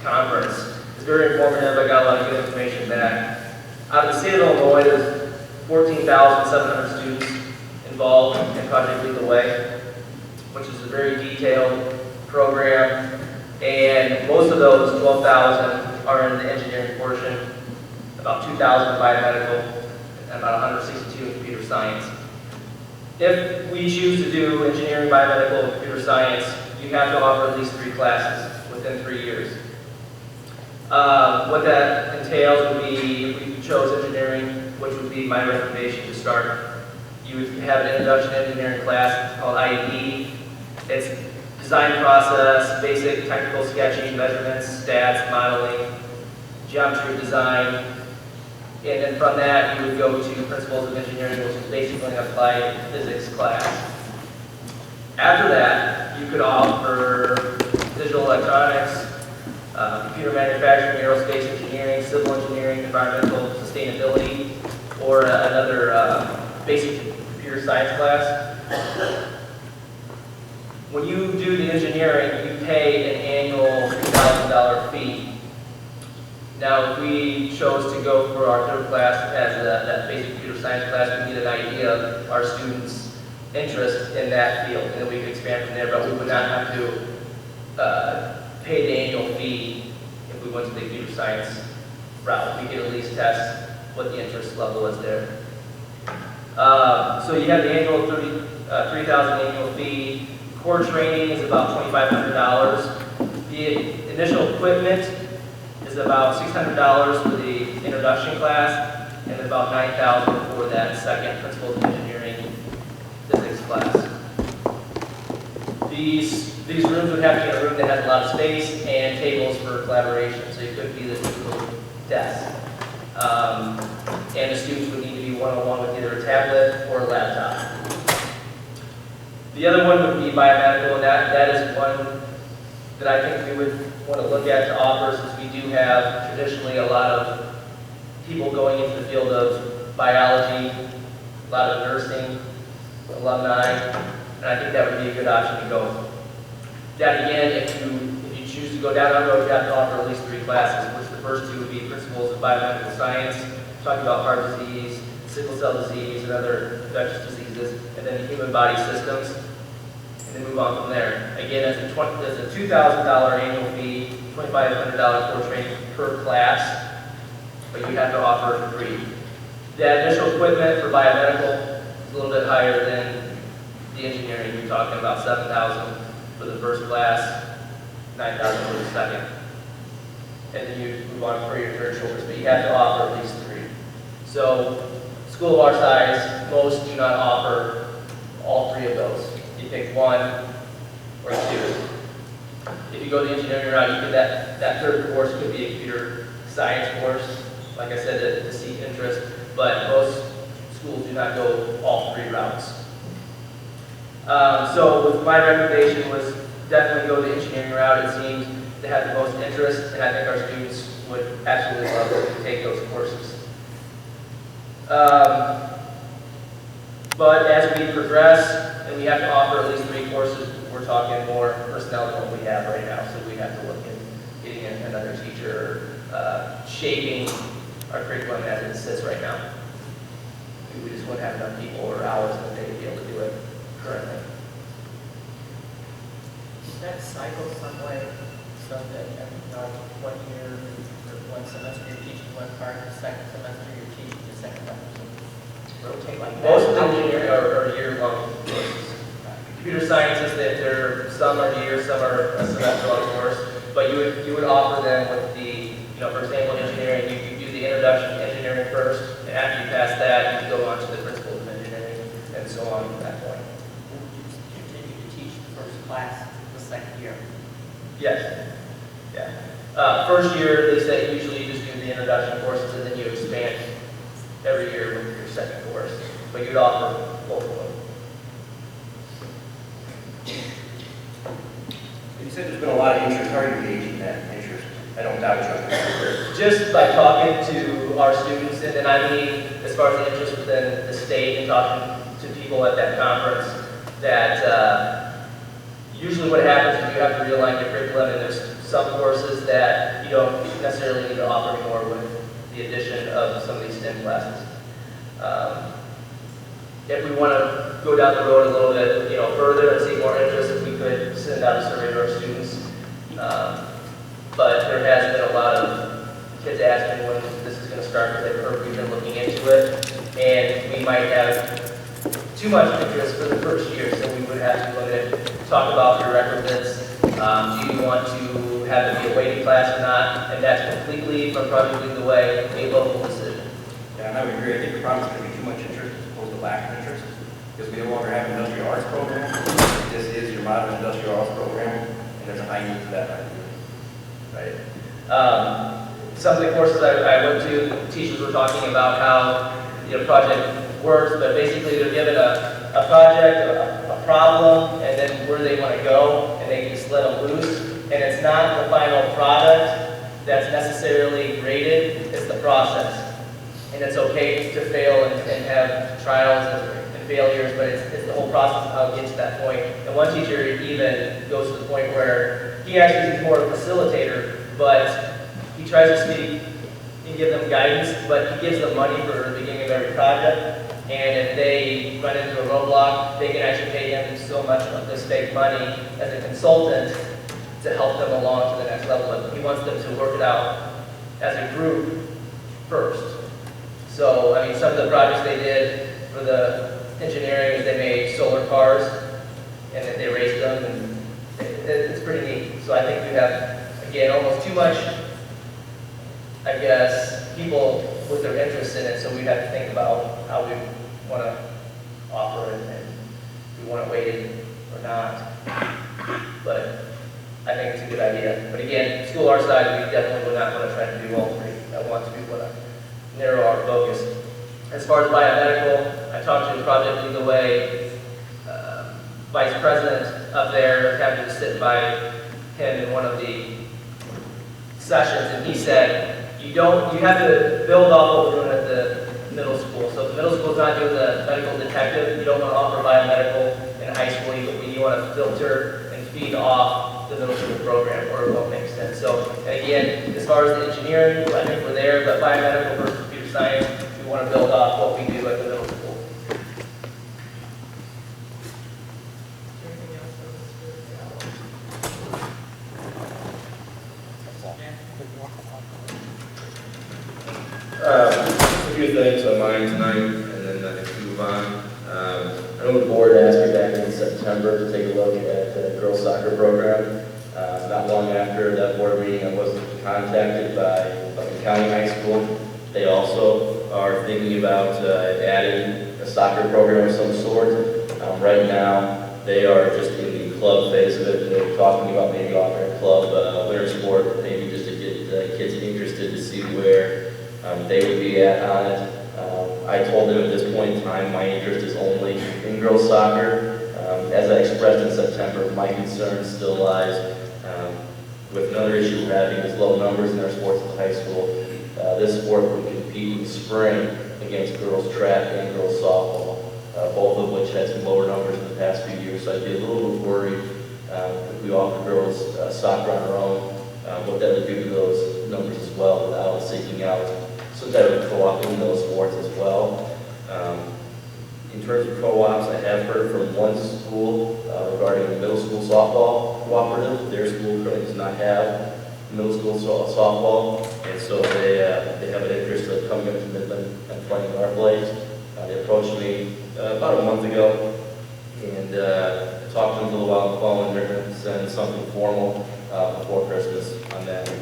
conference. It's very informative. I got a lot of good information back. Out of the state of Illinois, there's 14,700 students involved in Project Lead the Way, which is a very detailed program, and most of those 12,000 are in the engineering portion, about 2,000 in biomedical, and about 162 in computer science. If we choose to do engineering, biomedical, and computer science, you have to offer at least 3 classes within 3 years. What that entails would be, if we chose engineering, which would be my recommendation to start, you would have an introduction to engineering class called IED. It's design process, basic technical sketching, measurements, stats, modeling, geometry of design. And then from that, you would go to principles of engineering, which is basically an applied physics class. After that, you could offer digital electronics, computer manufacturing, aerospace engineering, civil engineering, environmental sustainability, or another basic computer science class. When you do the engineering, you pay an annual $3,000 fee. Now, if we chose to go for our third class as that basic computer science class, we get an idea of our students' interest in that field, and then we could expand from there, but we would not have to pay the annual fee if we went to the computer science route. We could at least test what the interest level is there. So you have the annual $3,000 annual fee. Core training is about $2,500. The initial equipment is about $600 for the introduction class, and about $9,000 for that second principles of engineering physics class. These rooms would have to be a room that has a lot of space and tables for collaboration, so you couldn't be the typical desk. And the students would need to be one-on-one with either a tablet or a laptop. The other one would be biomedical, and that is one that I think we would want to look at to offer, since we do have traditionally a lot of people going into the field of biology, a lot of nursing, alumni, and I think that would be a good option to go. That again, if you choose to go down that road, you have to offer at least 3 classes, which the first 2 would be principles of biomedical science, talking about heart disease, sickle cell disease, and other infectious diseases, and then human body systems, and then move on from there. Again, there's a $2,000 annual fee, $2,500 core training per class, but you have to offer for free. The initial equipment for biomedical is a little bit higher than the engineering. You're talking about $7,000 for the first class, $9,000 for the second. And then you move on for your third choice, but you have to offer at least 3. So, school of our size, most do not offer all 3 of those. You pick 1 or 2. If you go the engineering route, you could, that third course could be a computer science course, like I said, to seek interest, but most schools do not go all 3 routes. So my recommendation was definitely go the engineering route. It seemed to have the most interest, and I think our students would absolutely love to take those courses. But as we progress, and we have to offer at least 3 courses, we're talking more personnel than what we have right now, so we have to look at getting another teacher, shaping our curriculum as it sits right now. We just wouldn't have enough people or hours that they would be able to do it currently. Is that cycle some way, so that one year or one semester you're teaching one part, the second semester you're teaching the second part? Rotate like that? Most engineering are year-long courses. Computer sciences, some are year, some are a semester-long course, but you would offer them with the, for example, engineering, you do the introduction to engineering first, and after you pass that, you go on to the principles of engineering, and so on from that point. You continue to teach the first class the second year? Yes. Yeah. First year, they say usually you just do the introduction courses, and then you expand every year with your second course, but you'd offer both of them. You said there's been a lot of interest. How are you gauging that interest? I don't doubt you. Just by talking to our students, and I mean, as far as the interest within the state and talking to people at that conference, that usually what happens is you have to realign your curriculum, and there's some courses that you don't necessarily need to offer anymore with the addition of some of these STEM classes. If we want to go down the road a little bit, further and see more interest, if we could send out a survey to our students. But there has been a lot of kids asking when this is going to start, because they've heard we've been looking into it, and we might have too much interest for the first year, so we would have to look at, talk about prerequisites. Do you want to have it be a weighted class or not? And that's completely, from Project Lead the Way, a local decision. Yeah, and I would agree. I think probably it's going to be too much interest as opposed to lack of interest, because we no longer have an industrial arts program. This is your modern industrial arts program, and there's a high need for that. Right. Some of the courses I went to, teachers were talking about how project works, but basically they're given a project, a problem, and then where they want to go, and they just let them loose. And it's not the final product that's necessarily graded, it's the process. And it's okay to fail and have trials and failures, but it's the whole process of how it gets to that point. And one teacher even goes to the point where he actually is more a facilitator, but he tries to speak and give them guidance, but he gives them money for the beginning of every project. And if they run into a roadblock, they can actually pay him so much of this fake money as a consultant to help them along to the next level. But he wants them to work it out as a group first. So, I mean, some of the projects they did for the engineering is they made solar cars, and then they raced them, and it's pretty neat. So I think we have, again, almost too much, I guess, people with their interest in it, so we have to think about how we want to offer it, and if we want it weighted or not. But I think it's a good idea. But again, school arts side, we definitely would not want to try to do all three at once. We want to narrow our focus. As far as biomedical, I talked to the Project Lead the Way vice president up there, happened to sit by him in one of the sessions, and he said, you have to build off what we're doing at the middle school. So if the middle school's not doing the medical detective, you don't want to offer biomedical in high school, you want to filter and feed off the middle school program, or it won't make sense. So, and again, as far as the engineering, I think we're there, but biomedical versus computer science, we want to build off what we do at the middle school. A few things on mine tonight, and then I think we move on. I know the board asked me back in September to take a look at the girls' soccer program. Not long after that board meeting, I was contacted by Buckingham County High School. They also are thinking about adding a soccer program of some sort. Right now, they are just in the club phase of it. They're talking about maybe offering a club winter sport, maybe just to get kids interested to see where they would be on it. I told them at this point in time my interest is only in girls soccer. As I expressed in September, my concern still lies with another issue we're having is low numbers in our sports at the high school. This sport would compete in the spring against girls track and girls softball, both of which had some lower numbers in the past few years. So I'd be a little bit worried if we offer girls soccer on our own, what that would do to those numbers as well without seeking out some type of co-op in those sports as well. In terms of co-ops, I have heard from one school regarding the middle school softball cooperative. Their school currently does not have middle school softball, and so they have an interest of coming up to Midland and playing in our place. They approached me about a month ago, and I talked to them for a little while on the phone, and they're going to send something formal before Christmas on that.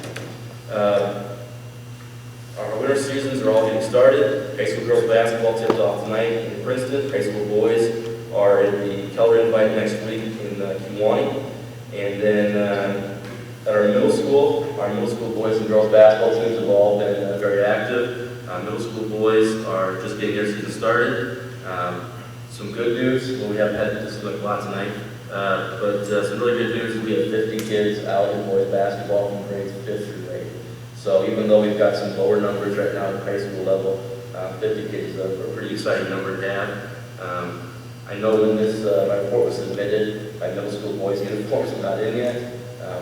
Our winter seasons are all getting started. High school girls basketball tipped off tonight in Princeton. High school boys are in the Keller Invite next week in Kewanee. And then at our middle school boys and girls basketball teams have all been very active. Middle school boys are just getting their season started. Some good news, well, we haven't had this a lot tonight, but some really good news is we have 50 kids out in boys basketball from grades 5th through 8th. So even though we've got some lower numbers right now at the high school level, 50 kids is a pretty exciting number to have. I know when this my report was submitted, my middle school boys' uniforms are not in yet.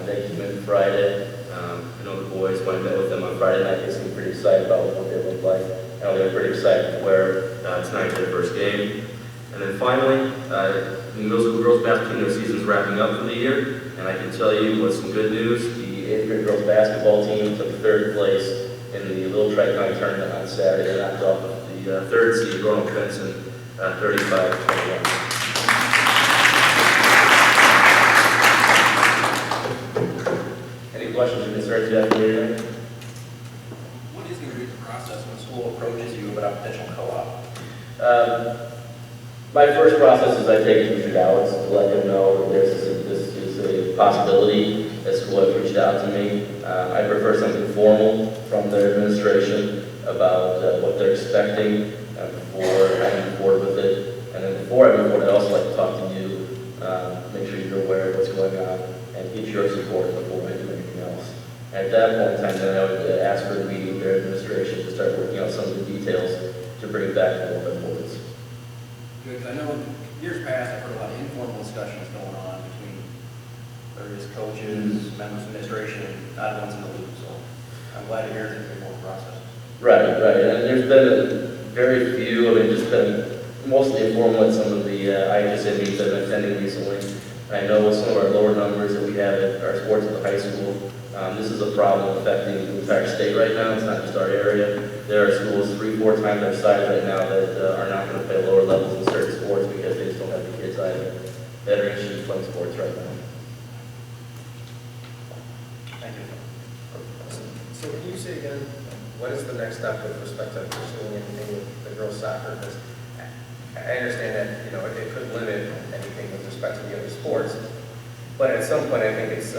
They came in Friday. I know the boys, when I met with them on Friday night, they seemed pretty excited about what they look like. I know they were pretty excited to wear tonight for their first game. And then finally, the middle school girls basketball team, their season's wrapping up for the year. And I can tell you with some good news, the 8th grade girls basketball team took 3rd place in the Little Tri-County tournament on Saturday. They knocked off the 3rd seed, Ronald Benson, 35-21. Any questions or concerns you have for me? What is going to be the process when a school approaches you about a potential co-op? My first process is I take it to Dallas to let them know that this is a possibility. That school has reached out to me. I prefer something formal from their administration about what they're expecting before I move forward with it. And then before I move forward, I'd also like to talk to you, make sure you're aware of what's going on, and get your support before I do anything else. At that point in time, then I would ask for a meeting with their administration to start working out some of the details to bring it back to open boards. Good, 'cause I know in years past, I've heard a lot of informal discussions going on between various coaches, members of administration, and not one's in the loop, so I'm glad to hear it's a more process. Right. And there's been very few, just been mostly informal at some of the IHSA meetings I've been attending recently. I know with some of our lower numbers that we have at our sports at the high school, this is a problem affecting the entire state right now. It's not just our area. There are schools 3-4 times our size right now that are not going to play lower levels in certain sports because they just don't have the kids either that are interested in playing sports right now. Thank you. So can you say again, what is the next step with respect to pursuing anything with the girls' soccer? Because I understand that, it could limit anything with respect to the other sports, but at some point, I think it's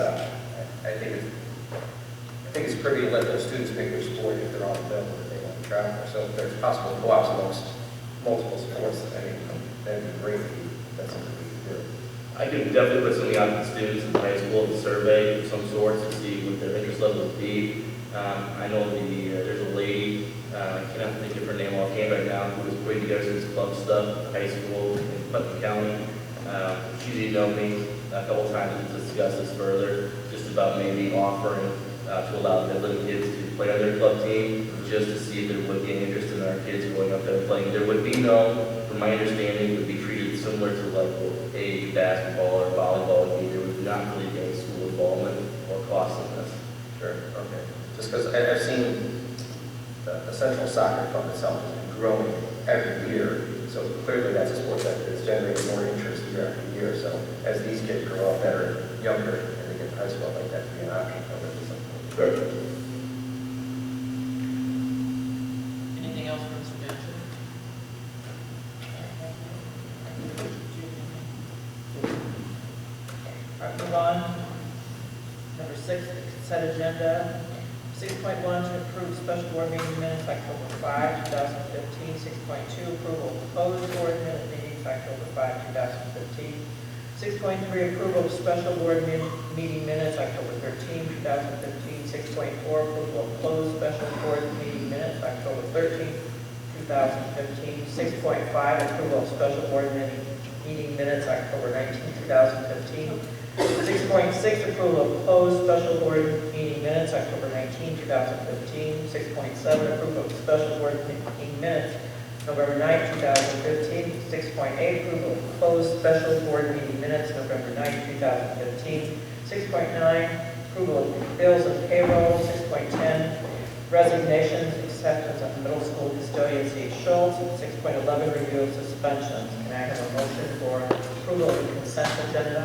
pretty to let those students pick their sport if they're on the bill that they want to travel for. So if there's possible co-ops amongst multiple sports, that'd be great if that's something we could do. I can definitely put something out to the students in high school, a survey of some sort to see what their interest level would be. I know there's a lady, I cannot think of her name offhand right now, who was putting together some club stuff at high school in Putnam County. She's emailed me a couple times to discuss this further, just about maybe offering to allow Midland kids to play on their club team, just to see if there would be any interest in our kids going up there and playing. There would be no, from my understanding, it would be treated similar to like a basketball or volleyball would be. There would not really be any school involvement or cost in this. Sure, okay. Just because I've seen the Central Soccer Club itself has been growing every year, so clearly that's a sport that is generating more interest year after year. So as these kids grow up that are younger and they get to high school, I'd like that to be an option for them at some point. Sure. Anything else for Mr. Benson? All right, move on. Number 6, the consent agenda. 6.1, to approve special board meeting minutes October 5, 2015. 6.2, approval of closed board minute meetings October 5, 2015. 6.3, approval of special board meeting minutes October 13, 2015. 6.4, approval of closed special board meeting minutes October 13, 2015. 6.5, approval of special board meeting minutes October 19, 2015. 6.6, approval of closed special board meeting minutes October 19, 2015. 6.7, approval of special board meeting minutes November 9, 2015. 6.8, approval of closed special board meeting minutes November 9, 2015. 6.9, approval of bills and payroll. 6.10, resignations, acceptance of middle school custodian C. Schultz. 6.11, review of suspensions. Can I have a motion for approval of the consent agenda?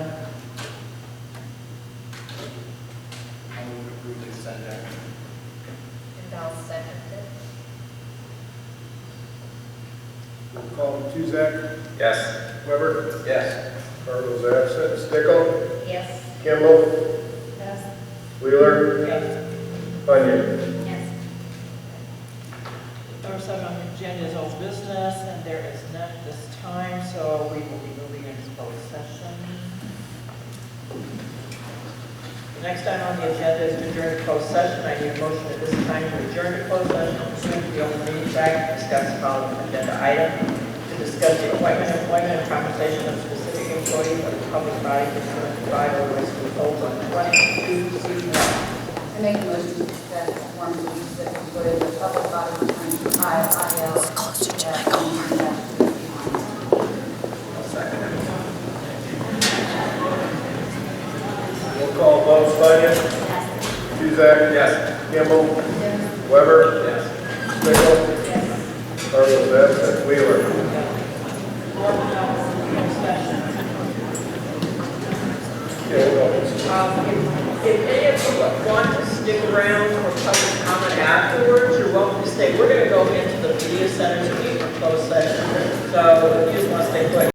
I move to approve the consent agenda. And I'll second it. Roll call, Tuzak. Yes. Weber. Yes. Cardinals absent. Stickle. Yes. Kimball. Yes. Wheeler. Yes. Bunyan. Yes. Number 7 on the agenda is old business, and there is none at this time, so we will be moving into closed session. Next item on the agenda is to adjourn to closed session. I need a motion at this time to adjourn to closed session pursuant to the Open Meetings Act to discuss the following agenda item. To discuss the appointment, employment, and compensation of specific employees of the public body pursuant to 5 Illinois School Code 122C1. I make a motion to discuss one of the specific employees of the public body pursuant to IL. Roll call vote, Spunyan. Cusack? Yes. Kimball? Weber? Yes. Stickle? Carlos, absent. Wheeler? If any of you want to stick around for public comment afterwards, you're welcome to stay. We're going to go into the media center to meet for closed session. So if you just want to stay put.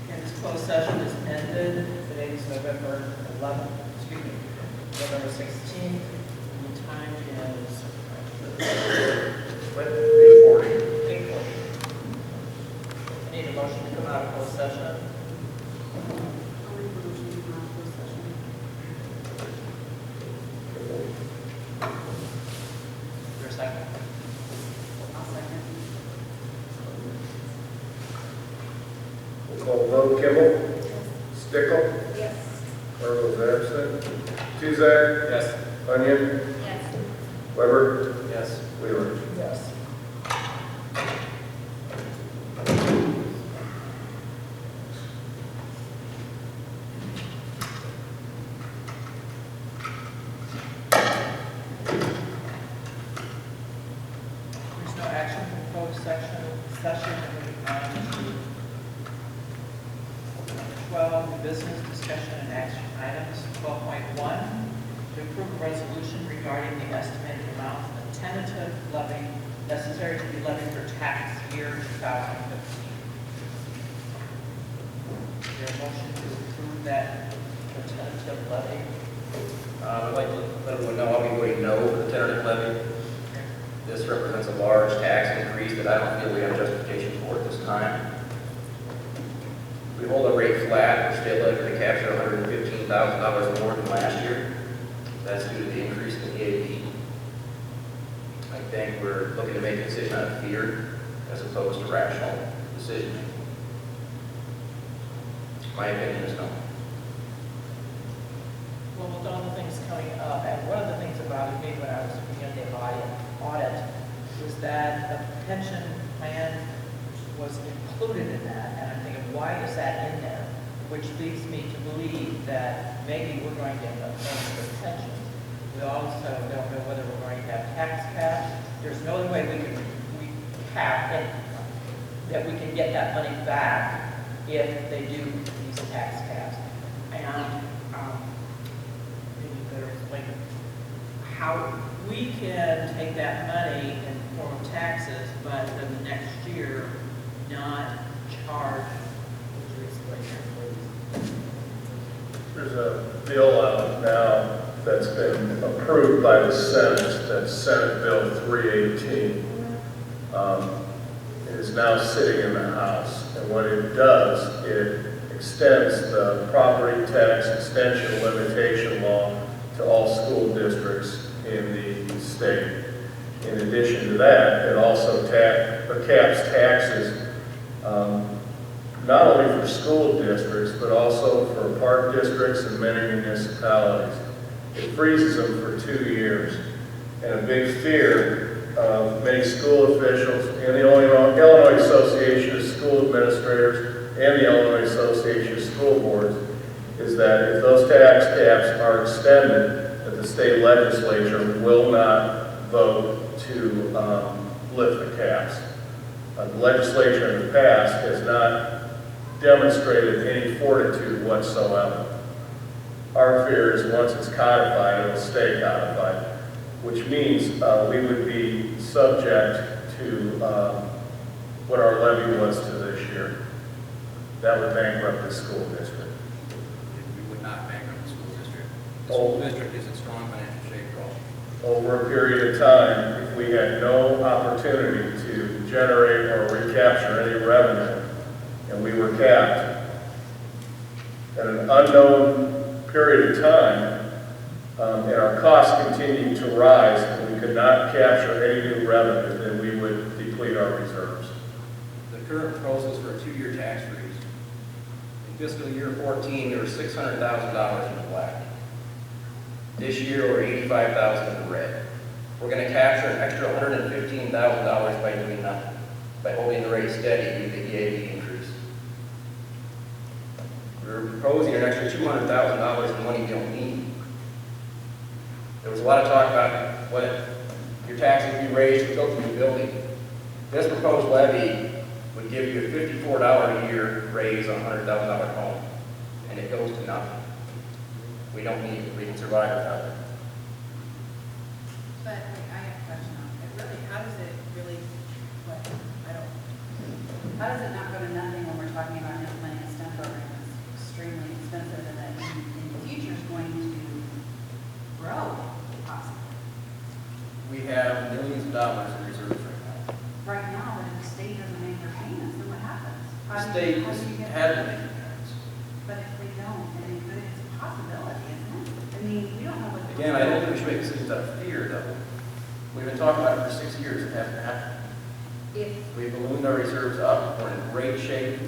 And this closed session is ended. Today is November 11th, excuse me, November 16th. And the time is 8:40. I need a motion to come out of closed session. For a second. I'll second. We'll call vote, Kimball? Stickle? Yes. Carlos, absent. Cusack? Yes. Onion? Yes. Weber? Yes. Wheeler? Yes. There's no action from closed session. Moving on to 12, new business discussion and action items. 12.1, to approve a resolution regarding the estimated amount of the tentative levy necessary to be levied for tax year 2015. Is there a motion to approve that the tentative levy? I'd like to let everyone know I'll be voting no for the tentative levy. This represents a large tax increase that I don't feel we have justification for at this time. If we hold a rate flat, we're still likely to capture $115,000 more than last year. That's due to the increase in the EAP. I think we're looking to make a decision out of fear as opposed to rational decision. My opinion is no. Well, with all the things coming up, and one of the things about me when I was looking at the audit was that the pension plan was included in that, and I'm thinking, why is that in there? Which leads me to believe that maybe we're going to end up paying for pensions. We also don't know whether we're going to have tax caps. There's no other way we have that we can get that money back if they do these tax caps. And maybe you better explain how we can take that money in the form of taxes, but then the next year not charge. Would you explain that, please? There's a bill out now that's been approved by the Senate, that's Senate Bill 318. It is now sitting in the House, and what it does, it extends the property tax extension limitation law to all school districts in the state. In addition to that, it also caps taxes not only for school districts, but also for park districts and many municipalities. It freezes them for 2 years. And a big fear of many school officials and the Illinois Association of School Administrators and the Illinois Association of School Boards is that if those tax caps are extended, that the state legislature will not vote to lift the caps. The legislature in the past has not demonstrated any fortitude whatsoever. Our fear is once it's codified, it'll stay codified, which means we would be subject to what our levy was to this year. That would bankrupt the school district. We would not bankrupt the school district. The school district is in strong financial shape for all. Over a period of time, if we had no opportunity to generate or recapture any revenue, and we were capped at an unknown period of time, and our costs continued to rise, and we could not capture any new revenue, then we would deplete our reserves. The current proposal is for a 2-year tax freeze. In fiscal year 14, there were $600,000 in the black. This year, we're $85,000 in the red. We're going to capture an extra $115,000 by doing nothing, by holding the rate steady due to the EAV increase. We're proposing an extra $200,000 in money we don't need. There was a lot of talk about what your taxes would be raised to build a new building. This proposed levy would give you a $54 a year raise on a $100,000 home, and it goes to nothing. We don't need it. We can survive without it. But I have a question on it. Really, how does it really, how does it not go to nothing when we're talking about implementing a STEM program that's extremely expensive and that in the future is going to grow, possibly? We have millions of dollars in reserves right now. Right now, but if the state doesn't make their payments, then what happens? The state how do you get has to make payments. But if they don't, I mean, but it's a possibility, isn't it? I mean, we don't know what. Again, I don't think we should make decisions out of fear, though. We've been talking about it for 6 years. It hasn't happened. If, We ballooned our reserves up. We're in great shape.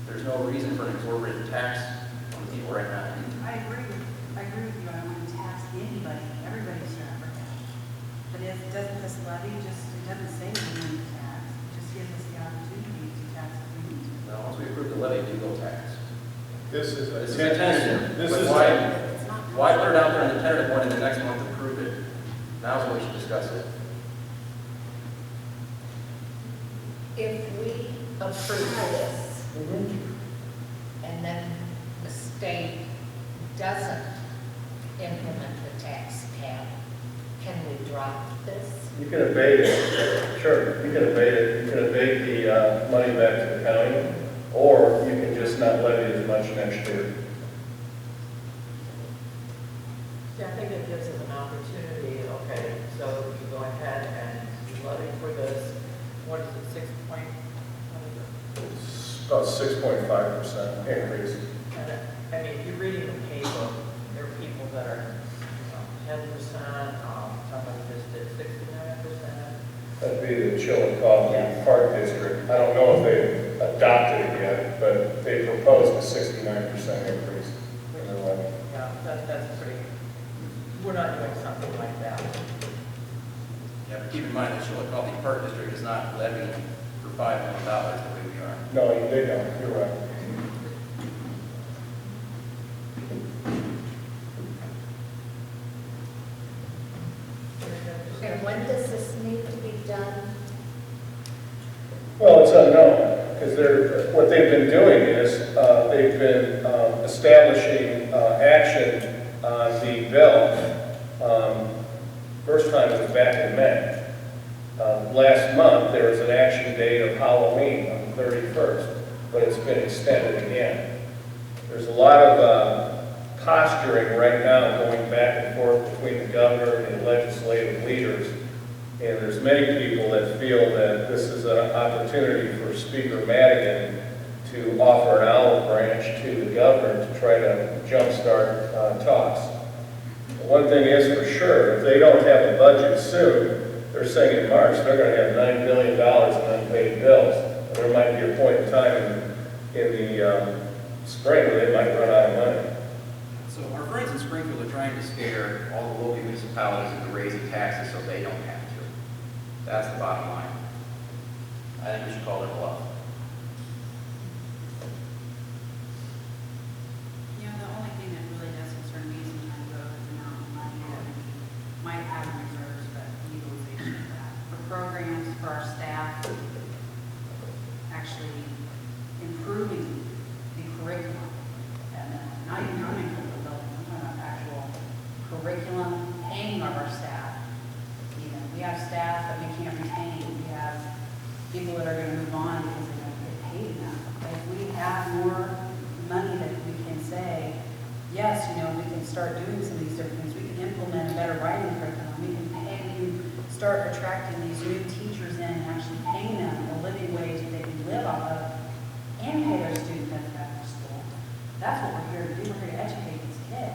There's no reason for an exorbitant tax on people right now. I agree with you. I don't want to tax anybody. Everybody's trying for cash. But doesn't this levy it doesn't say we need to tax. It just gives us the opportunity to tax if we need to. Now, once we approve the levy, we will tax. This is This is a tentative. This But is why put it out there in the tentative one and the next month approve it? Now's when we should discuss it. If we approve this, and then the state doesn't implement the tax cap, can we drop this? You can evade it, sure, you can evade it. You can evade the money back to the county, or you can just not levy as much next year. Yeah, I think it gives us an opportunity, okay, so you go ahead and you levy for this, what is it, 6 point? It's about 6.5% increase. And I mean, if you're reading the paper, there are people that are, 10%, somebody just did 69%. That'd be the Chillicothe Park District. I don't know if they've adopted it yet, but they proposed a 69% increase in their levy. Yeah, that's pretty, we're not doing something like that. Yeah, but keep in mind that Chillicothe Park District is not levying for $5 million the way we are. No, they don't, you're right. And when does this need to be done? Well, it's unknown, because what they've been doing is, they've been establishing action on the bill. First time it was back in May. Last month, there was an action date of Halloween on the 31st, but it's been extended again. There's a lot of posturing right now going back and forth between the governor and the legislative leaders. And there's many people that feel that this is an opportunity for Speaker Madigan to offer an olive branch to the governor to try to jumpstart talks. One thing is for sure, if they don't have a budget soon, they're saying in March they're going to have $9 billion in unpaid bills. And there might be a point in time in the spring where they might run out of money. So our friends in Springfield are trying to scare all the local municipalities into raising taxes so they don't have to. That's the bottom line. I think we should call it a bluff. You know, the only thing that really does concern me sometimes though is the amount of money that we might have in reserves, but utilization of that. For programs, for our staff, actually improving the curriculum. And not even coming from the building, I'm talking about actual curriculum, paying of our staff. Even, we have staff that we can't retain. We have people that are going to move on because they don't get paid enough. If we have more money that we can say, yes, you know, we can start doing some of these different things. We can implement a better writing curriculum. We can pay, we can start attracting these new teachers in and actually paying them a living wage that they can live off of and pay their student benefit after school. That's what we're here to do. We're here to educate these kids.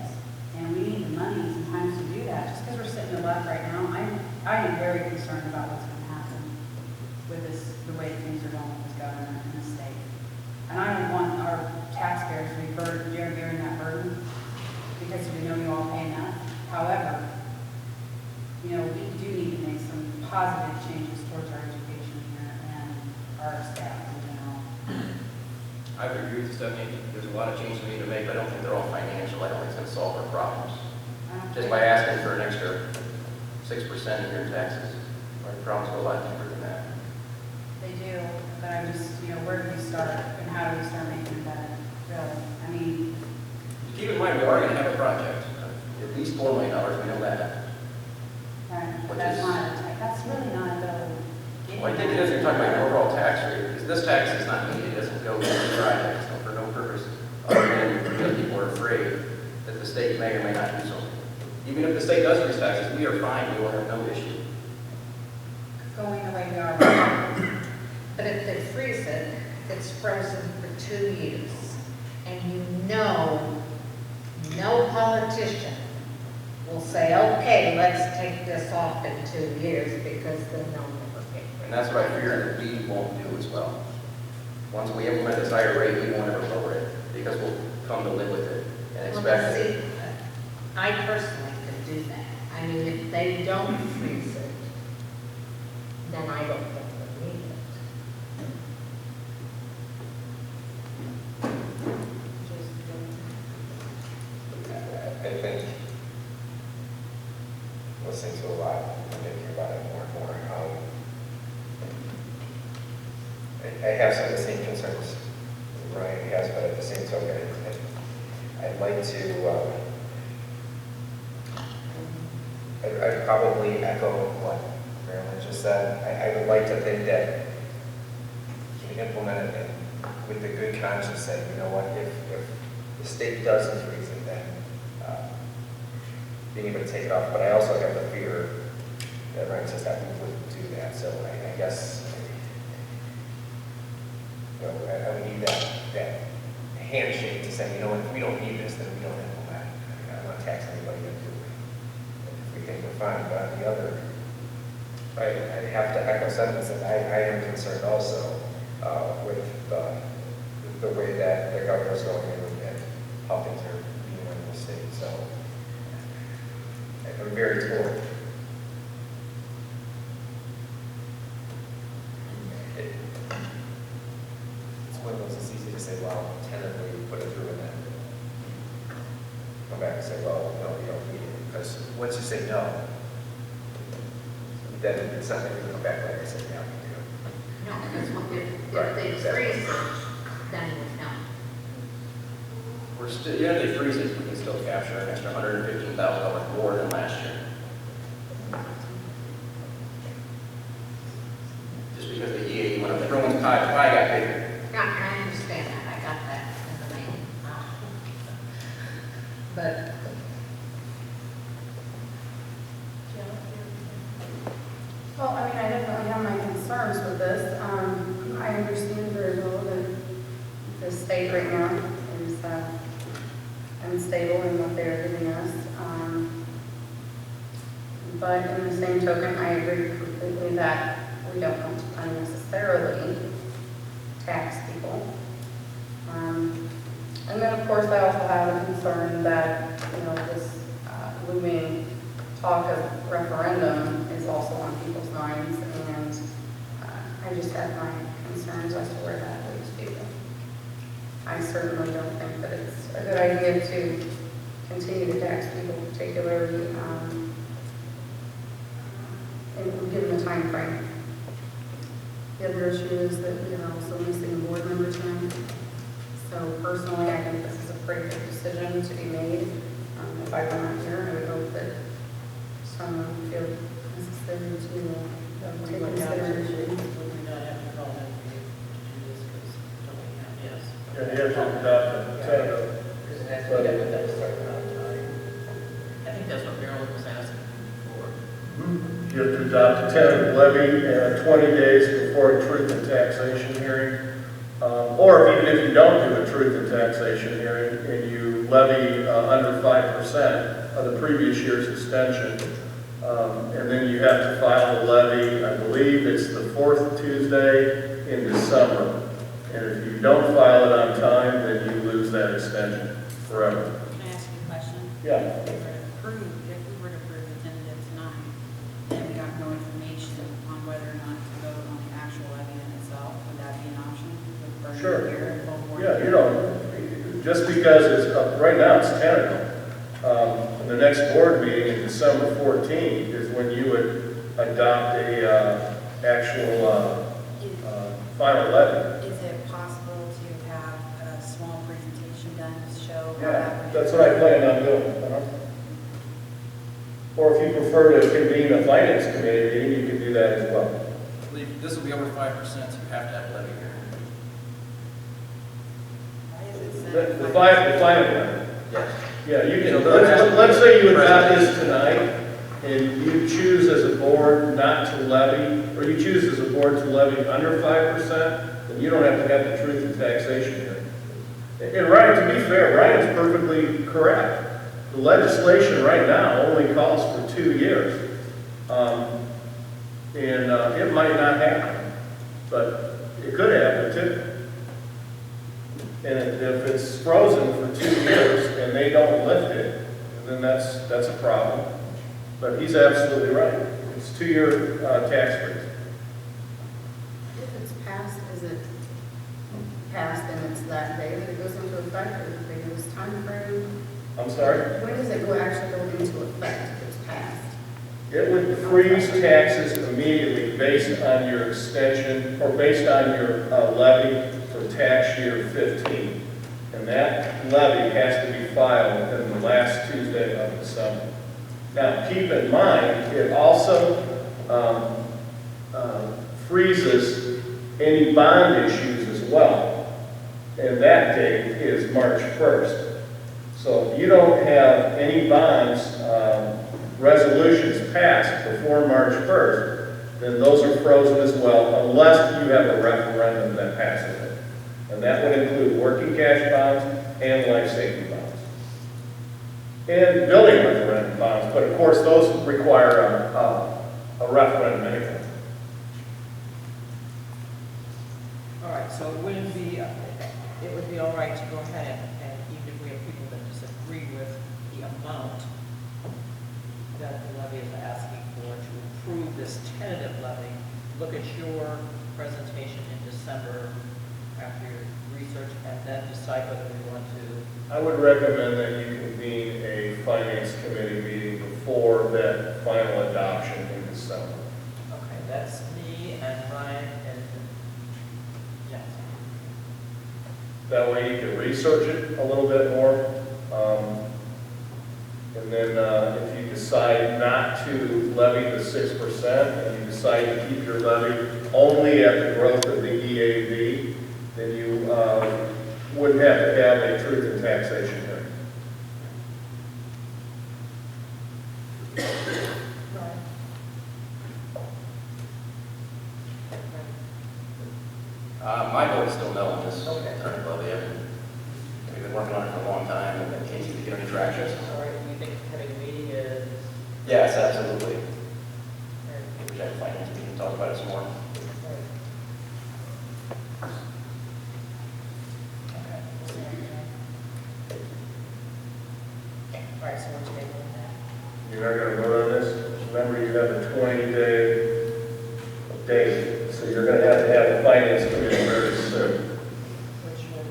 our staff in general. I would agree with Stephanie. There's a lot of changes we need to make, but I don't think they're all financial. I don't think it's going to solve our problems. Just by asking for an extra 6% in your taxes, our problems go a lot deeper than that. They do, but I'm just, where do we start and how do we start making it better? Really, I mean, Keep in mind, we are going to have a project, at least $4 million, we know that. right, Which that's is- that's really not the. Well, I think it is, you're talking about your overall tax rate, because this tax is not needed, it doesn't go to the project, it's for no purpose, other than because people are afraid that the state may or may not do something. Even if the state does raise taxes, we are fine, we will have no issue. Going the way we are right now. But if they freeze it, it's frozen for 2 years. And no politician will say, okay, let's take this off in 2 years because then they'll never pay for it. And that's what I fear that we won't do as well. Once we implement this higher rate, we won't ever lower it, because we'll come to live with it and Well, expect it. see, I personally could do that. I mean, if they don't freeze it, then I don't think we need it. I think, listening to a lot, I'm thinking about it more and more. I have some of the same concerns Ryan has, but at the same token, I'd like to, I'd probably echo what Marilyn just said. I would like to think that you can implement it with the good conscience saying, you know what, if the state doesn't freeze it, then being able to take it off. But I also have the fear that Ryan says that we wouldn't do that. So I guess, I would need that handshake to say, if we don't need this, then we don't implement it. I'm not taxing anybody into it if we think we're fine. But on the other, I have to echo sentiments that I am concerned also with the way that the governor's going and how things are being run in the state. So I'm very torn. It's one of those, it's easy to say, well, tentatively put it through and then come back and say, well, no, you don't need it. Because once you say no, then it's not going to come back later and say, yeah, we do. No, because Right, if they exactly. freeze it, then no. We're still, even if they freeze it, we can still capture an extra $115,000 more than last year. Just because the EA went up, everyone's pie got bigger. Yeah, I understand that, I got that in the main. But. Well, I mean, I definitely have my concerns with this. I understand very well that the state right now is unstable in what they're giving us. But in the same token, I agree completely that we don't want to unnecessarily tax people. And then, of course, I also have a concern that, this looming talk of referendum is also on people's minds, and I just have my concerns as to where that leads people. I certainly don't think that it's a good idea to continue to tax people, particularly given the time frame. The other issue is that we are also missing a board member tonight. So personally, I think this is a pretty good decision to be made. If I were not here, I would hope that someone would feel necessary to take consideration. Would we not have to call that meeting to do this, because don't we have, yes? Yeah, you have to adopt the tentative. Because it has to be done with that certain amount of time. I think that's what Marilyn was asking for. You have to adopt a tentative levy 20 days before a truth and taxation hearing. Or even if you don't do a truth and taxation hearing and you levy under 5% of the previous year's extension, and then you have to file the levy, I believe it's the 4th Tuesday in December. And if you don't file it on time, then you lose that extension forever. Can I ask you a question? Yeah. If we were to approve the tentative tonight, and we got no information on whether or not to vote on the actual levy in itself, would that the Sure. new year, a little more. Yeah, you know, just because it's, right now it's tentative. The next board meeting in December 14th is when you would adopt a, actual, final levy. Is it possible to have a small presentation done to show? how Yeah, that would- that's what I plan on doing. Or if you prefer to convene a finance committee meeting, you can do that as well. I believe this will be over 5%, so you have to have a levy here. Why is it The set? final levy. Yes. Yeah, you So can, there has to let's be say you adopt presentation. this tonight, and you choose as a board not to levy, or you choose as a board to levy under 5%, then you don't have to have the truth in taxation here. And Ryan, to be fair, Ryan's perfectly correct. The legislation right now only calls for 2 years. It might not happen, but it could happen too. And if it's frozen for 2 years and they don't lift it, then that's a problem. But he's absolutely right. It's 2-year tax freeze. If it's passed, is it passed and it's that day that it goes into effect, or is it a reduced time frame? I'm sorry? When does it actually go into effect if it's passed? It would freeze taxes immediately based on your extension, or based on your levy for tax year 15. And that levy has to be filed within the last Tuesday of December. Now, keep in mind, it also freezes any bond issues as well. And that date is March 1st. So if you don't have any bonds, resolutions passed before March 1st, then those are frozen as well, unless you have a referendum that passes it. And that would include working cash bonds and life safety bonds. And building referendum bonds, but of course those require a referendum anyway. All right, so it would be all right to go ahead and even if we have people that disagree with the amount that the levy is asking for, to approve this tentative levy, look at your presentation in December after your research, and then decide whether we want to. I would recommend that you convene a finance committee meeting before that final adoption in December. Okay, that's me and Ryan and, yes. That way you can research it a little bit more. And then if you decide not to levy the 6% and you decide to keep your levy only at the growth of the EAV, then you wouldn't have to have a truth in taxation hearing. My vote is still no on this. Okay. Levy. We've been working on it for a long time and can't seem to get any traction. All right, we think having a meeting is. Yes, absolutely. We should have a finance meeting and talk about it some more. All right, so we're tabling that. You're not going to vote on this? Remember, you have a 20-day date, so you're going to have a finance committee very soon. Which will,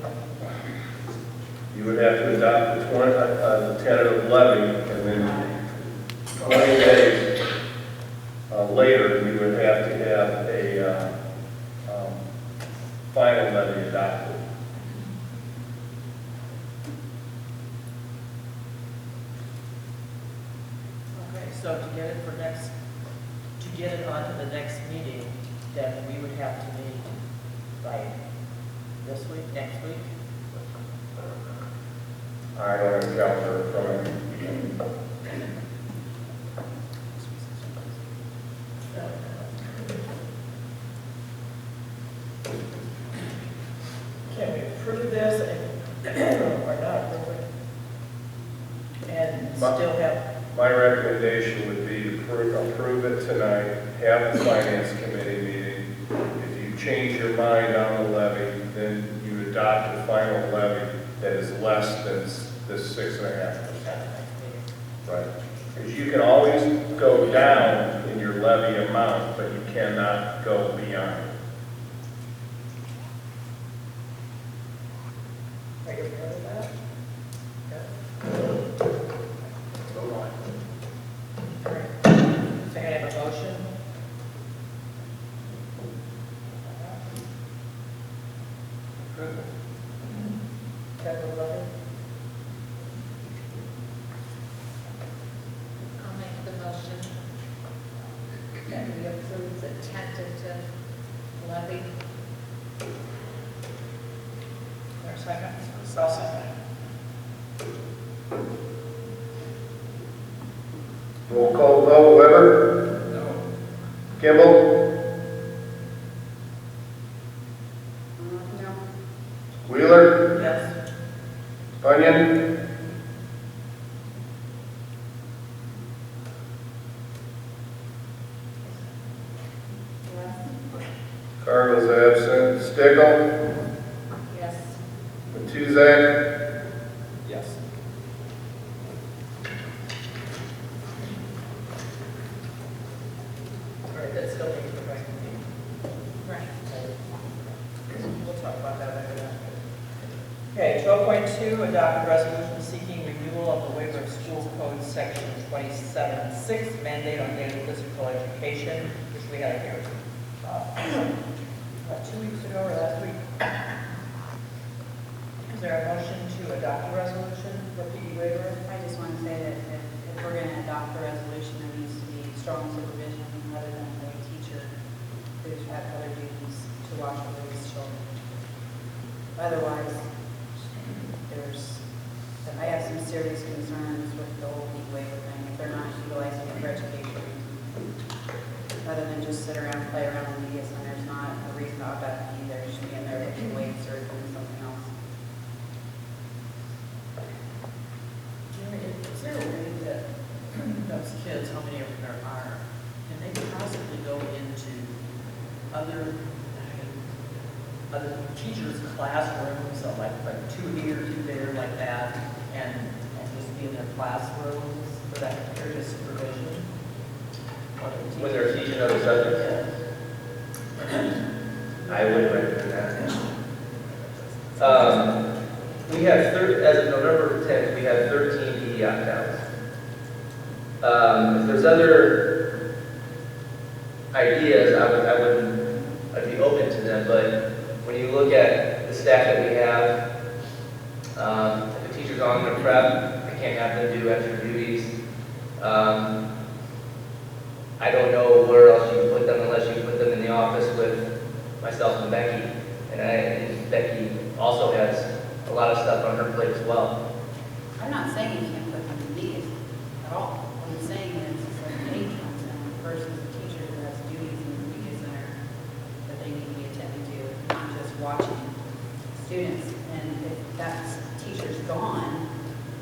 You would have to adopt the tentative levy, and then 20 days later, you would have to have a final levy adopted. okay, so to get it onto the next meeting, then we would have to meet by this week, next week? I don't have a calendar in front of me. Can we approve this or not approve it? And still have, My recommendation would be to approve it tonight, have the finance committee meeting. If you change your mind on the levy, then you adopt a final levy that is less than this 6.5%. Right. Because you can always go down in your levy amount, but you cannot go beyond. Are you okay with that? Good. Let's move on. All right. So I have a motion. Approval. Capital letter. I'll make the motion that we approve the tentative levy. There a second? I'll second. Roll call vote, Weber? No. Kimball? No. Wheeler? Yes. Bunyan? Cardinal's absent. Stickle? Yes. Matuzak? Yes. All right, that's still being corrected. Right. We'll talk about that later. Okay, 12.2, adopt a resolution seeking renewal of the waiver of school code section 27.6, mandate on daily physical education, which we had here, about 2 weeks ago or last week. Is there a motion to adopt a resolution for PE waiver? I just want to say that if we're going to adopt the resolution, there needs to be strong supervision other than a teacher who's had other duties to watch over these children. Otherwise, I have some serious concerns with the whole PE waiver thing. If they're not utilizing it for education, rather than just sit around and play around in the media center, there's not a reason to opt out to be there. You should be in there lifting weights or doing something else. Is there a way that those kids, how many of them there are, can they possibly go into other teachers' classrooms, so like 2 here, 2 there, like that, and just be in their classrooms for that period of supervision? When they're teaching other subjects, I would recommend that. We have, as of November 10th, we have 13 PE opt-outs. If there's other ideas, I'd be open to them, but when you look at the staff that we have, if the teacher's on their prep, I can't have them do extra duties. I don't know where else you can put them unless you put them in the office with myself and Becky. And Becky also has a lot of stuff on her plate as well. I'm not saying you can't put them in meetings at all. What I'm saying is that any comes in versus a teacher who has duties in the media center that they need to be attending to, not just watching students. And if that teacher's gone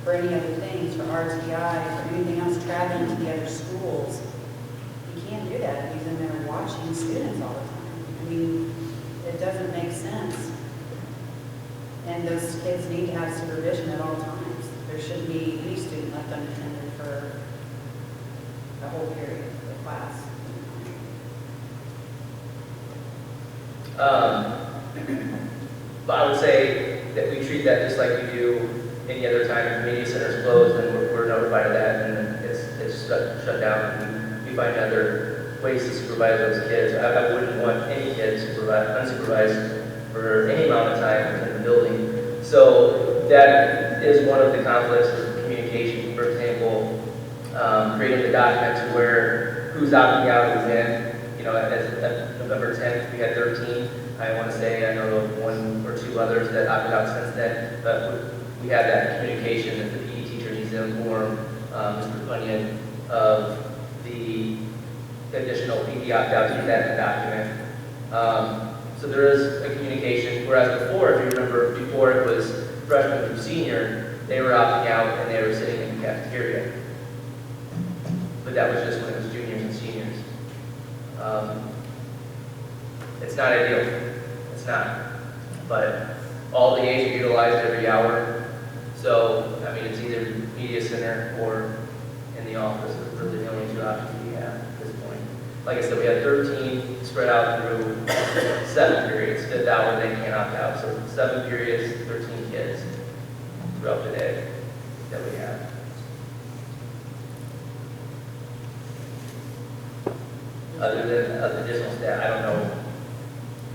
for any other things, for RTI, for anything else, traveling to the other schools, you can't do that if he's in there watching students all the time. I mean, it doesn't make sense. And those kids need to have supervision at all times. There shouldn't be any student left unattended for the whole period of the class. But I would say that we treat that just like we do any other time. If the media center's closed, then we're notified of that, and then it's shut down, and we find other ways to supervise those kids. I wouldn't want any kids unsupervised for any amount of time in the building. So that is one of the conflicts with communication. For example, creating the documents where who's opting out, who's in. You know, at November 10th, we had 13. I want to say I know of 1 or 2 others that opted out since then, but we had that communication that the PE teacher needs to inform Mr. Bunyan of the additional PE opt-outs in that document. So there is a communication, whereas before, if you remember, before it was freshman through senior, they were opting out and they were sitting in the cafeteria. But that was just when it was juniors and seniors. It's not ideal. It's not. But all the aids are utilized every hour. So, I mean, it's either media center or in the office. It's really the only 2 options we have at this point. Like I said, we had 13 spread out through 7 periods. 5th hour, they can't opt out. So 7 periods, 13 kids. throughout the day that we have. Other than additional staff, I don't know.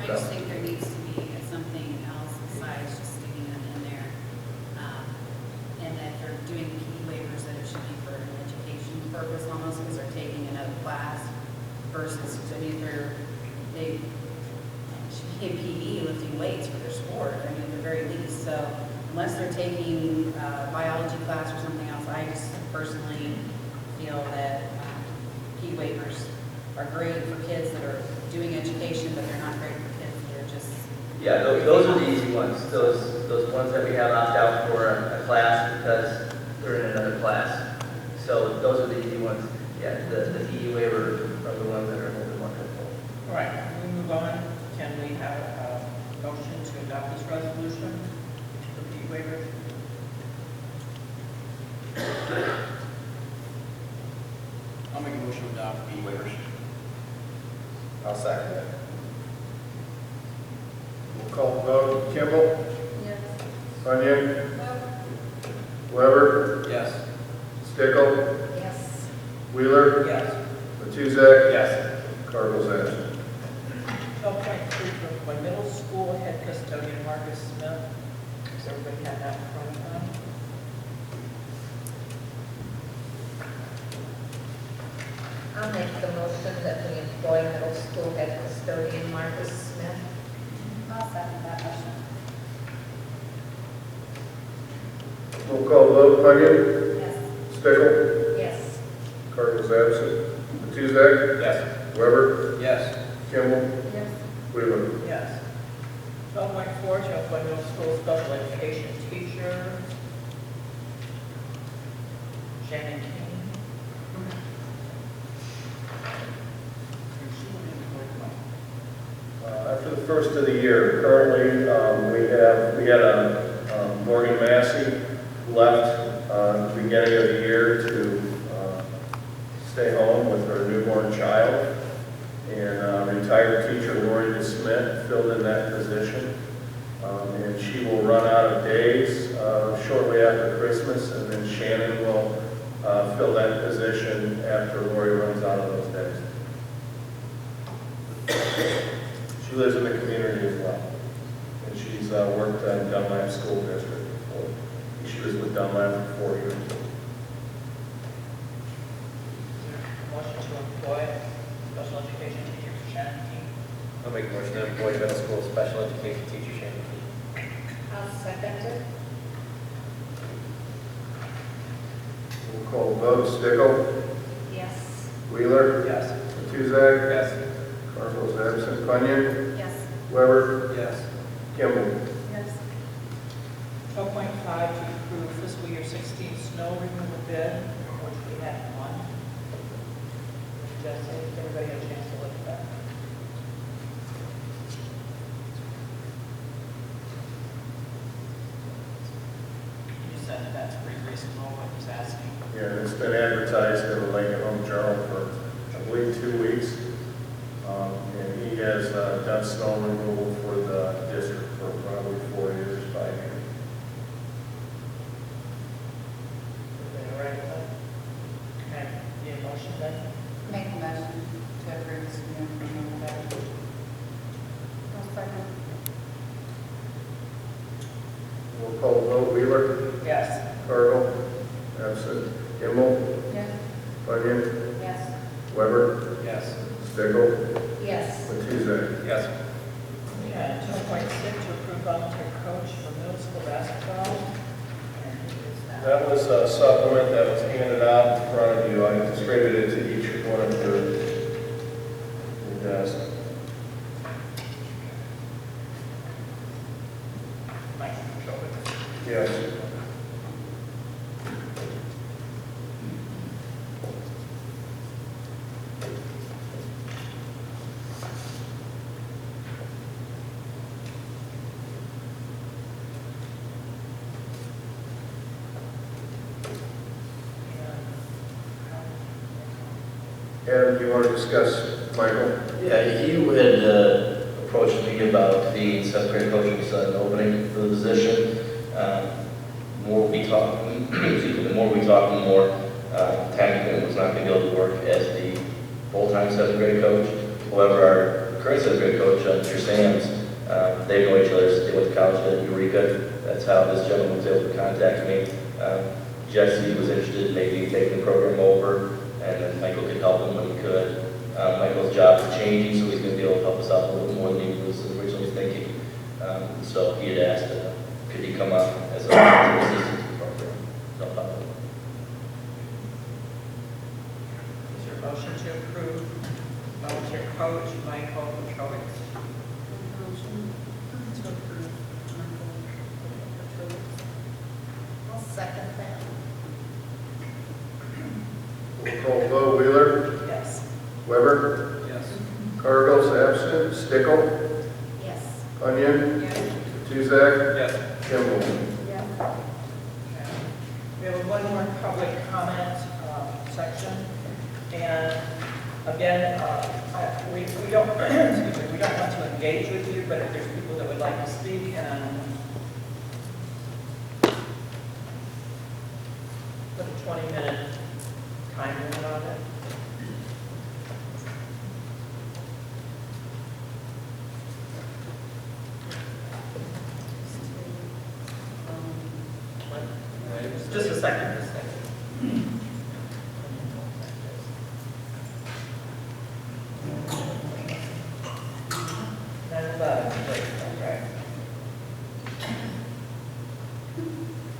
I just think there needs to be something else besides just sticking them in there. And that they're doing PE waivers, that it should be for an education purpose almost, because they're taking another class versus, I mean, they should be in PE lifting weights for their sport, I mean, at the very least. So unless they're taking biology class or something else, I just personally feel that PE waivers are great for kids that are doing education, but they're not great for kids that are just... Yeah, those are the easy ones. Those ones that we have opt out for a class because they're in another class. So those are the easy ones. Yeah, the PE waiver are the ones that are a little bit more difficult. All right, can we move on? Can we have a motion to adopt this resolution for PE waivers? I'll make a motion to adopt the waivers. I'll second that. We'll call the vote. Kimball? Yes. Bunyan? Weber? Yes. Stickle? Yes. Wheeler? Yes. Matuzak? Yes. Cardinal's absent. 12.3 for my middle school head custodian Marcus Smith. Does everybody have that in front of them? I'll make the motion that we employ middle school head custodian Marcus Smith. I'll second that motion. We'll call the vote. Bunyan? Yes. Stickle? Yes. Cardinal's absent. Matuzak? Yes. Weber? Yes. Kimball? Yes. Wheeler? Yes. 12.4 to appoint middle school special education teacher Shannon King. After the first of the year, currently, we had Morgan Massey left at the beginning of the year to stay home with her newborn child. And retired teacher Lori DeSmith filled in that position. And she will run out of days shortly after Christmas, and then Shannon will fill that position after Lori runs out of those days. She lives in the community as well, and she's worked in Dunlap School District before. She was with Dunlap for 4 years. Motion to employ special education teacher Shannon King. I'll make a motion to employ middle school special education teacher Shannon Key. I'll second it. We'll call the vote. Stickle? Yes. Wheeler? Yes. Matuzak? Yes. Cardinal's absent. Bunyan? Yes. Weber? Yes. Kimball? Yes. 12.5 to approve fiscal year 16 snow removal bid, which we had one. Jesse, everybody had a chance to look at that. You said that that's pretty reasonable, what he's asking. Yeah, it's been advertised in the Lincoln Home Journal for, I believe, 2 weeks. And he has done snow removal for the district for probably 4 years, 5 years. Everybody all right with that? Okay, need a motion then? Make a motion to approve this new removal bid. I'll second. We'll call the vote. Wheeler? Yes. Cardinal? Absent. Kimball? Yes. Bunyan? Yes. Weber? Yes. Stickle? Yes. Matuzak? Yes. Yeah, 2.6 to approve volunteer coach for middle school basketball. And who is that? That was a supplement that was handed out in front of you. I distributed it to each one of your desks. Mike, show it. Yes. Adam, do you want to discuss Michael? Yeah, you had approached me about the seventh grade coaching opening for the position. more we talk, excuse me, the more we talk, the more time commitment's not going to be able to work as the full-time 7th grade coach. However, our current 7th grade coach, Mr. Sands, they know each other since they went to college at Eureka. That's how this gentleman was able to contact me. Jesse was interested in maybe taking the program over, and then Michael could help him when he could. Michael's job is changing, so he's going to be able to help us out a little bit more than he was originally thinking. So he had asked, could he come up as a assistant to the program? No problem. Is there a motion to approve volunteer coach Michael Petrowitz? Motion to approve. I'll second that. Roll call vote, Wheeler. Yes. Weber. Yes. Cargill's absent. Stickle. Yes. Onion. Yes. Tuzak. Yes. Kimball. Yes. Okay. We have one more public comment section, and again, we don't excuse me, we don't want to engage with you, but if there's people that would like to speak, and put a 20-minute time limit on it. Just a second, just a second.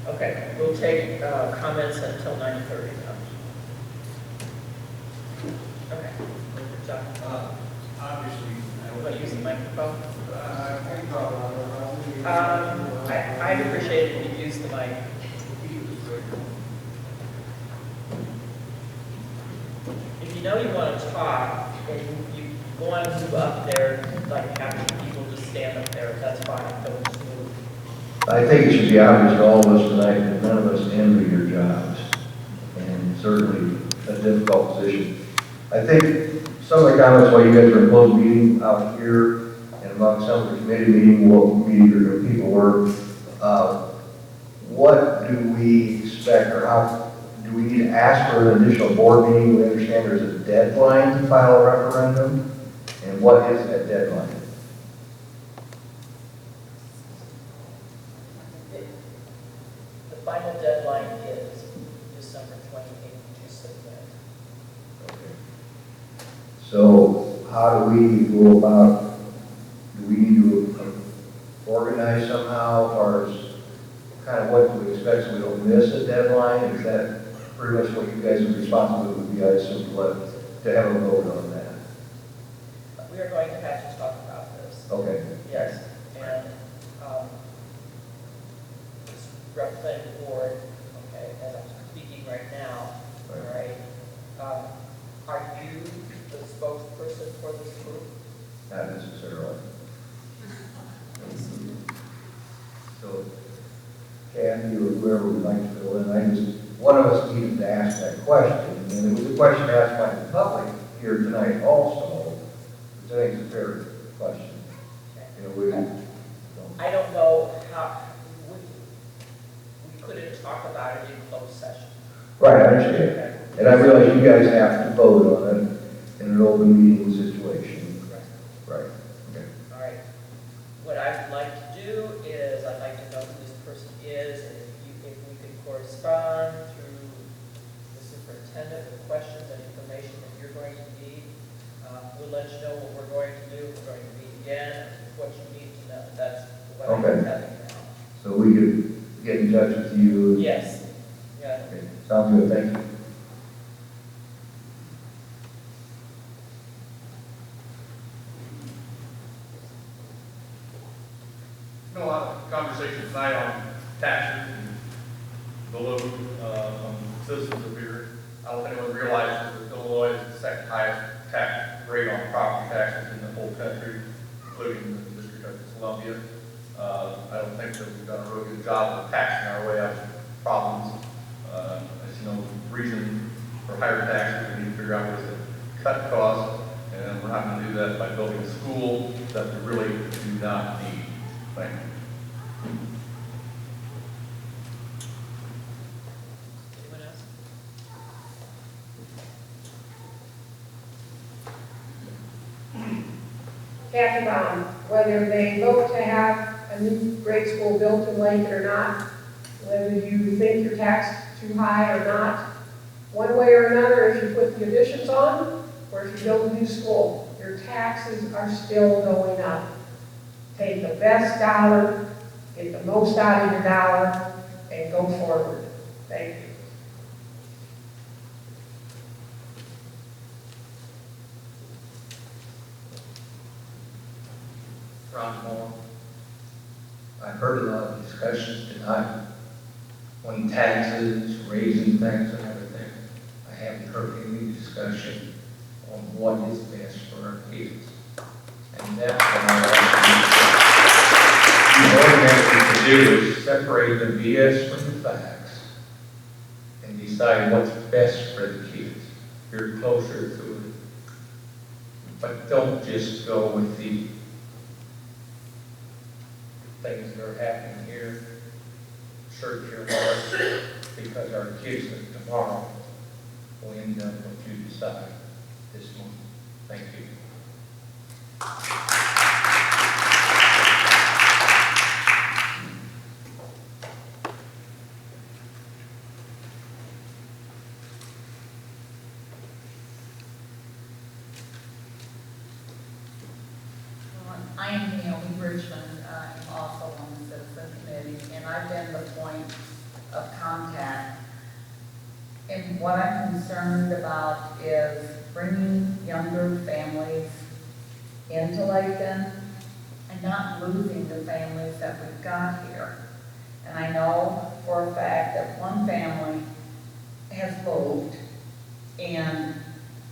Okay, we'll take comments until 9:30 now. Okay. John? Obviously, You want to use the microphone? I think about I'd appreciate it if you use the mic. If you know you want to talk, and you want to move up there, like having people just stand up there, that's fine, don't just move. I think it should be obvious to all of us tonight that none of us envy your jobs, and certainly a difficult position. I think some of the comments while you guys were in closed meeting out here and among some of the committee meeting, or people were, what do we expect, or how do we need to ask for an additional board meeting? We understand there's a deadline to file a referendum, and what is that deadline? The final deadline is December 28th to submit. Okay. So how do we go about, do we need to organize somehow, as far as kind of what do we expect so we don't miss a deadline? Is that pretty much what you guys are responsible would be, I assume, to have a vote on that? We are going to have to talk about this. Okay. Yes, and representative board, okay, as I'm speaking right now, all right, are you the spokesperson for this group? Not necessarily. So, Kathy or whoever would like to fill in, one of us needed to ask that question, and it was a question asked by the public here tonight also, which I think is a fair question. You know, I don't know how, we couldn't talk about it in closed session. Right, I understand. And I realize you guys have to vote on it in an open meeting situation. Right. Okay. All right. What I'd like to do is, I'd like to know who this person is, and if we could correspond through the superintendent with questions and information that you're going to need. We'll let you know what we're going to do. We're going to meet again, what you need to know. That's what I'm Okay. having now. So we could get in touch with you. Yes. Yeah. Okay. Sounds good, thank you. Been a lot of conversation tonight on taxes and the load on citizens of here. I don't know if anyone realizes that Illinois is the second highest tax rate on property taxes in the whole country, including the District of Columbia. I don't think that we've done a really good job of taxing our way out of problems. I see no reason for higher taxes. We need to figure out ways to cut costs, and we're not going to do that by building a school that we really do not need. Thank you. Kathy Bond, whether they vote to have a new grade school built in Lincoln or not, whether you think your tax too high or not, one way or another, if you put the additions on, or if you build a new school, your taxes are still going up. Take the best dollar, get the most out of your dollar, and go forward. Thank you. Ron Moore. I've heard a lot of discussions tonight on taxes, raising things and everything. I haven't heard any discussion on what is best for our kids. And that's what I want to do is separate the BS from the facts and decide what's best for the kids. You're closer to it. But don't just go with the things that are happening here. Search your heart, because our kids of tomorrow will end up what you decide this month. Thank you. I am Naomi Richmond. I'm also on the Citizen Committee, and I've been the point of contact. And what I'm concerned about is bringing younger families into Lakeland and not losing the families that we've got here. And I know for a fact that one family has moved, and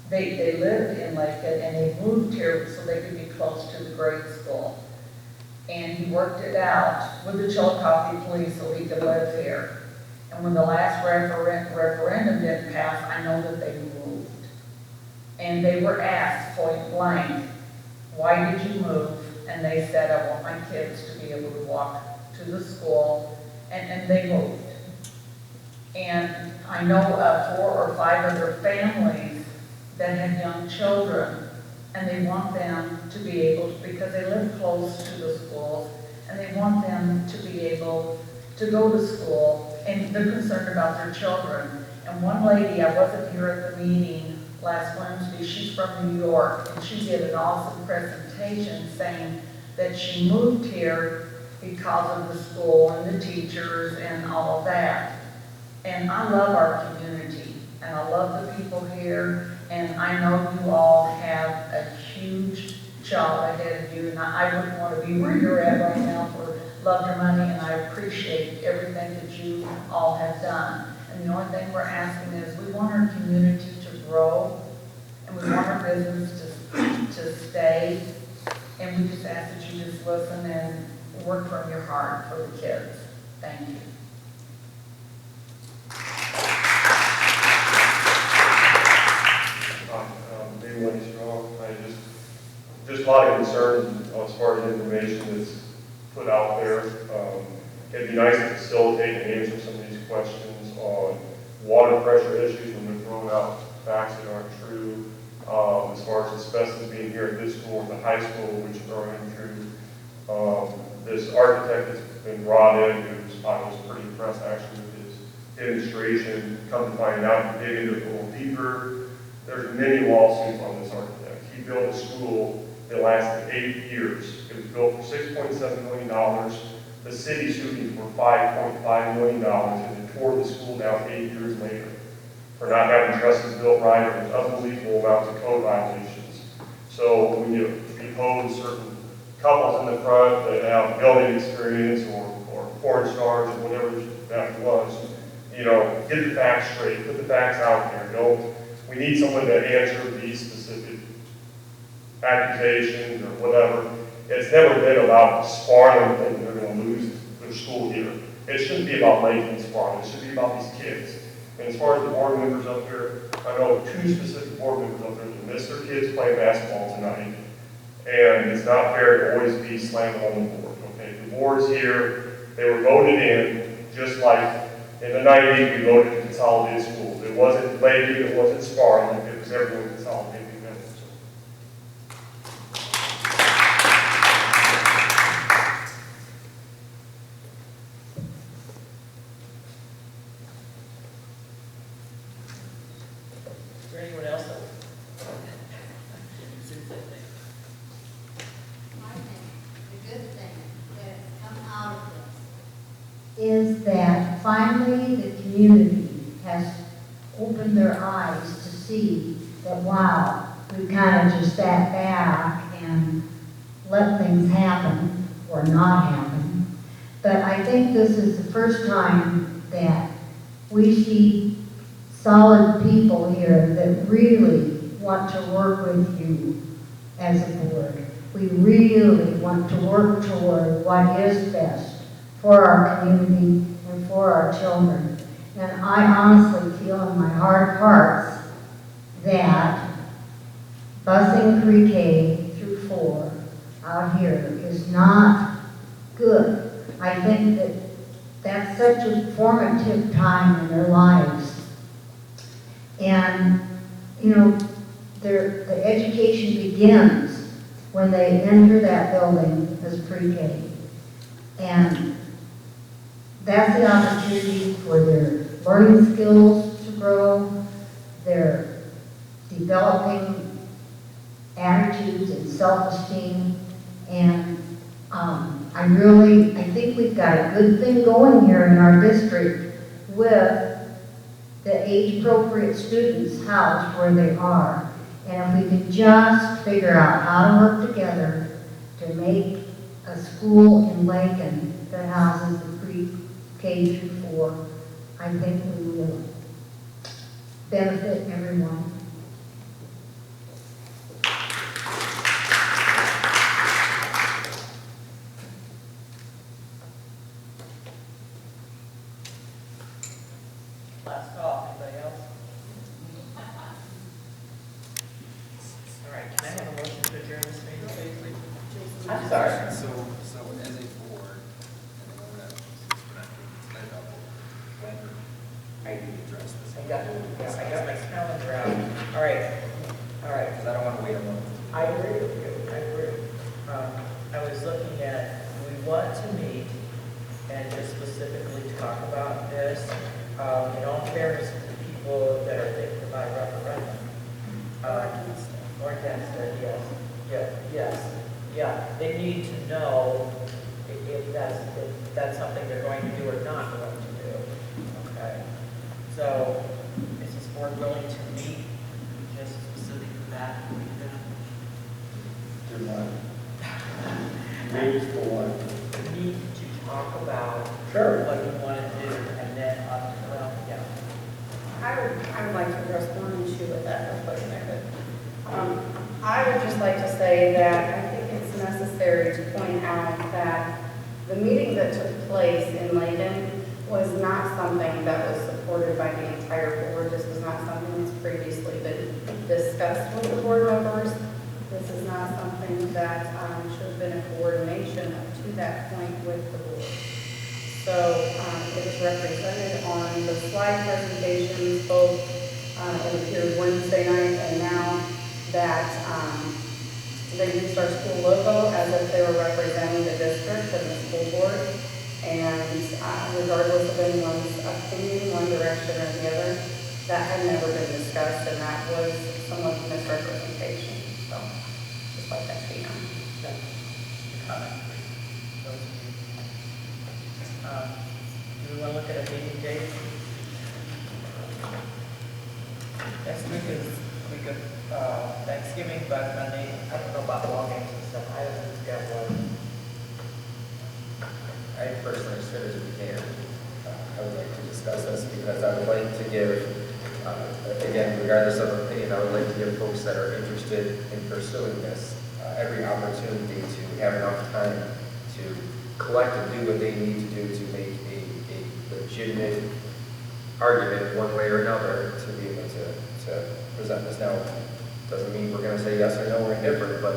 they lived in Lakeland, and they moved here so they could be close to the grade school. And he worked it out with the Chillicothe police so he could live here. And when the last referendum didn't pass, I know that they moved. And they were asked point blank, why did you move? And they said, I want my kids to be able to walk to the school, and they moved. And I know of 4 or 5 other families that have young children, and they want them to be able to, because they live close to the schools, and they want them to be able to go to school, and they're concerned about their children. And one lady, I wasn't here at the meeting last Wednesday, she's from New York, and she did an awesome presentation saying that she moved here because of the school and the teachers and all of that. And I love our community, and I love the people here, and I know you all have a huge job ahead of you, and I wouldn't want to be where you're at right now for love your money, and I appreciate everything that you all have done. And the only thing we're asking is we want our community to grow, and we want our business to stay, and we just ask that you just listen and work from your heart for the kids. Thank you. Just a lot of concerns as far as information that's put out there. It'd be nice to facilitate and answer some of these questions on water pressure issues when they're throwing out facts that aren't true. As far as asbestos being here at this school, at the high school, which is throwing true. This architect that's been brought in, I was pretty impressed actually with his demonstration. Come to find out, dig into it a little deeper. There's many lawsuits on this architect. He built a school that lasted 8 years. It was built for $6.7 million. The city sued him for $5.5 million, and it tore the school down 8 years later for not having trusses built right, or an unbelievable amount of code violations. So when you depose certain couples in the front that have building experience or porn stars or whatever that was, you know, get the facts straight, put the facts out there. We need someone to answer these specific accusations or whatever. It's never been about Sparland thinking they're going to lose their school here. It shouldn't be about Lincoln and Sparland. It should be about these kids. And as far as the board members up here, I know 2 specific board members up there that missed their kids playing basketball tonight. And it's not fair to always be slamming on the board. Okay, the board's here. They were voted in, just like in the 90s we voted in consolidated schools. It wasn't Lady, it wasn't Sparland, it was everyone consolidated together. So. is that finally the community has opened their eyes to see that, wow, we kind of just sat back and let things happen or not happen. But I think this is the first time that we see solid people here that really want to work with you as a board. We really want to work toward what is best for our community and for our children. And I honestly feel in my heart of hearts that busing pre-K through 4 out here is not good. I think that that's such a formative time in their lives. And, you know, the education begins when they enter that building as pre-K. And that's the opportunity for their learning skills to grow, their developing attitudes and self-esteem. And I think we've got a good thing going here in our district with the age-appropriate students housed where they are. And if we can just figure out how to work together to make a school in Lincoln that houses the pre-K through 4, I think we will benefit everyone. Last call, anybody else? All right, can I have a motion to adjourn this meeting, please? I'm sorry. So as a board, and I know that since we're not doing this tonight, when I need to address this. I got my calendar out. All right, Because I don't want to wait a month. I agree with you, I agree. I was looking at, we want to meet and just specifically talk about this. In all fairness to the people that are thinking about a referendum. Or against it, yes. Yeah, they need to know if that's something they're going to do or not going to do. Okay? So, is this board willing to meet just specific to that? Do not. Maybe for one. Need to talk about Sure. what you want to do, and then, yeah. I would like to address one issue with that real quick, if I could. I would just like to say that I think it's necessary to point out that the meeting that took place in Lincoln was not something that was supported by the entire board. This was not something that's previously been discussed with the board members. This is not something that should have been a coordination up to that point with the board. So it is represented on the slide presentations, both it appeared Wednesday night and now, that they used our school logo as if they were representing the district and the school board. And regardless of anyone's opinion, one direction or the other, that had never been discussed, and that was someone's misrepresentation. So just like that to be known. Do we want to look at a meeting date? Next week is week of Thanksgiving, but I don't know about logins and stuff. I haven't got one. I personally, as soon as we can, I would like to discuss this because I would like to give, again, regardless of opinion, I would like to give folks that are interested in pursuing this every opportunity to have enough time to collect and do what they need to do to make a legitimate argument one way or another to be able to present this. Now, doesn't mean we're going to say yes or no or indifferent, but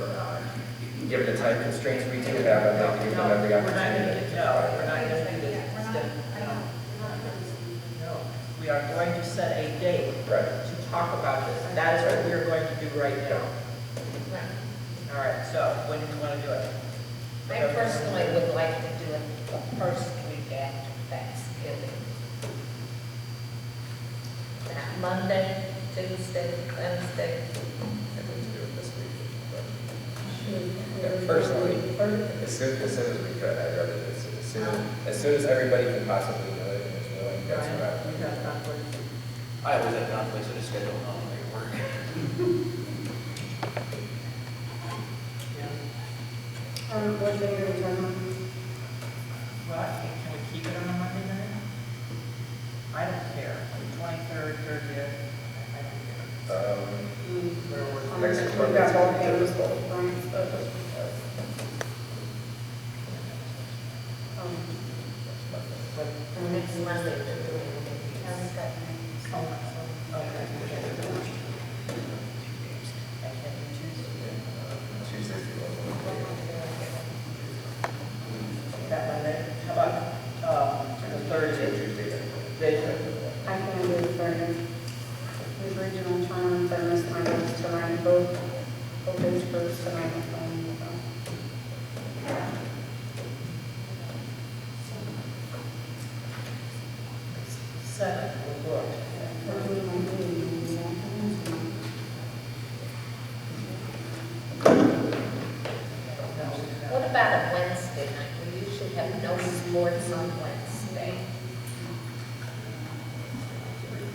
given the time constraints we do have, I'd like to give them every opportunity. We're not going to do this. No, we are going to set a date to talk about this. That is what we are going to do right now. All right, so when do you want to do it? I personally would like to do it the first week after Thanksgiving. That Monday, Tuesday, Wednesday. Personally, as soon as we could, I'd rather do it as as soon as everybody can possibly do it, it's really, that's what I. You have conflicts? I always have conflicts with the schedule, and I'll make it work. What day are we talking about? Well, can we keep it on a Monday night? I don't care. 23rd, 30th, I don't care. Next We've got ball games, Next Monday. That Monday, how about, the 30th? Jason? I can't do the 30th. These regional tournaments, I missed my goals tonight, both days first tonight. Seven, we're booked. What about a Wednesday night? We usually have no sports on Wednesday.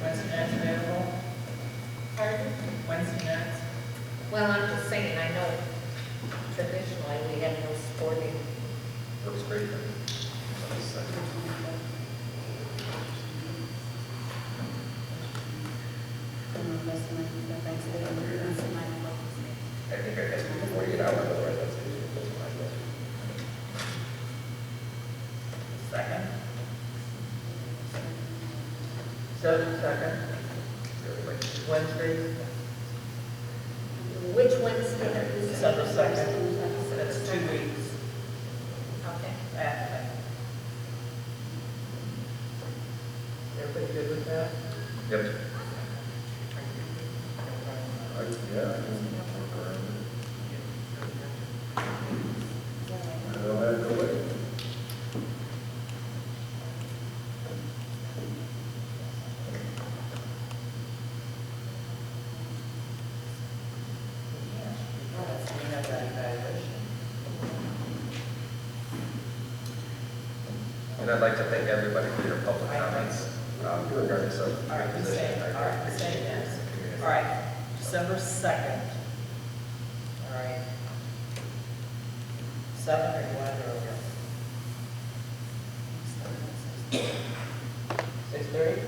Wednesday night's available? Pardon? Wednesday nights? Well, I'm just saying, I know traditionally we have no sporting. Works great for me. I think I guess we can 48 hours, otherwise that's my guess. Second? Second? Wednesday, Which Wednesday? December 2nd. That's 2 weeks Okay. after that. Everybody good with that? Yep. Yeah, I can work around it. I don't have to wait. We have that evaluation. And I'd like to thank everybody for your public comments, regardless of All right, your the position. same, I all right, the appreciate same it. as. All right, December 2nd. All right. 7 or you want to go over? 6:30?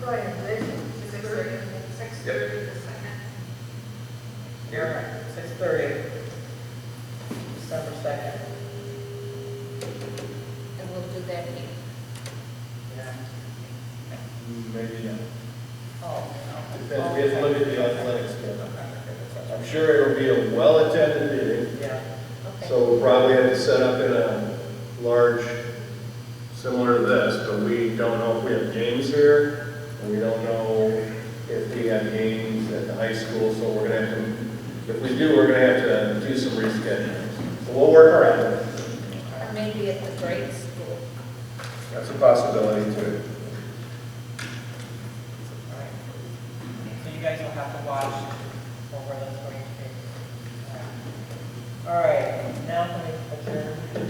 Go ahead, 6:30. 6:30 the second. All right, 6:30, December 2nd. And we'll do that here. Yeah. Maybe not. Oh, Depends, we have to look at the athletic schedule. I'm sure it'll be a well-attended meeting, yeah. Okay. so we'll probably have to set up in a large, similar to this, but we don't know if we have games here, and we don't know if we have games at the high school, so we're gonna have to, if we do, we're gonna have to do some rescheduling. So we'll work around it. Or maybe at the grade school. That's a possibility too. All right. So you guys will have to watch for where that's going to be. All right, now can we adjourn?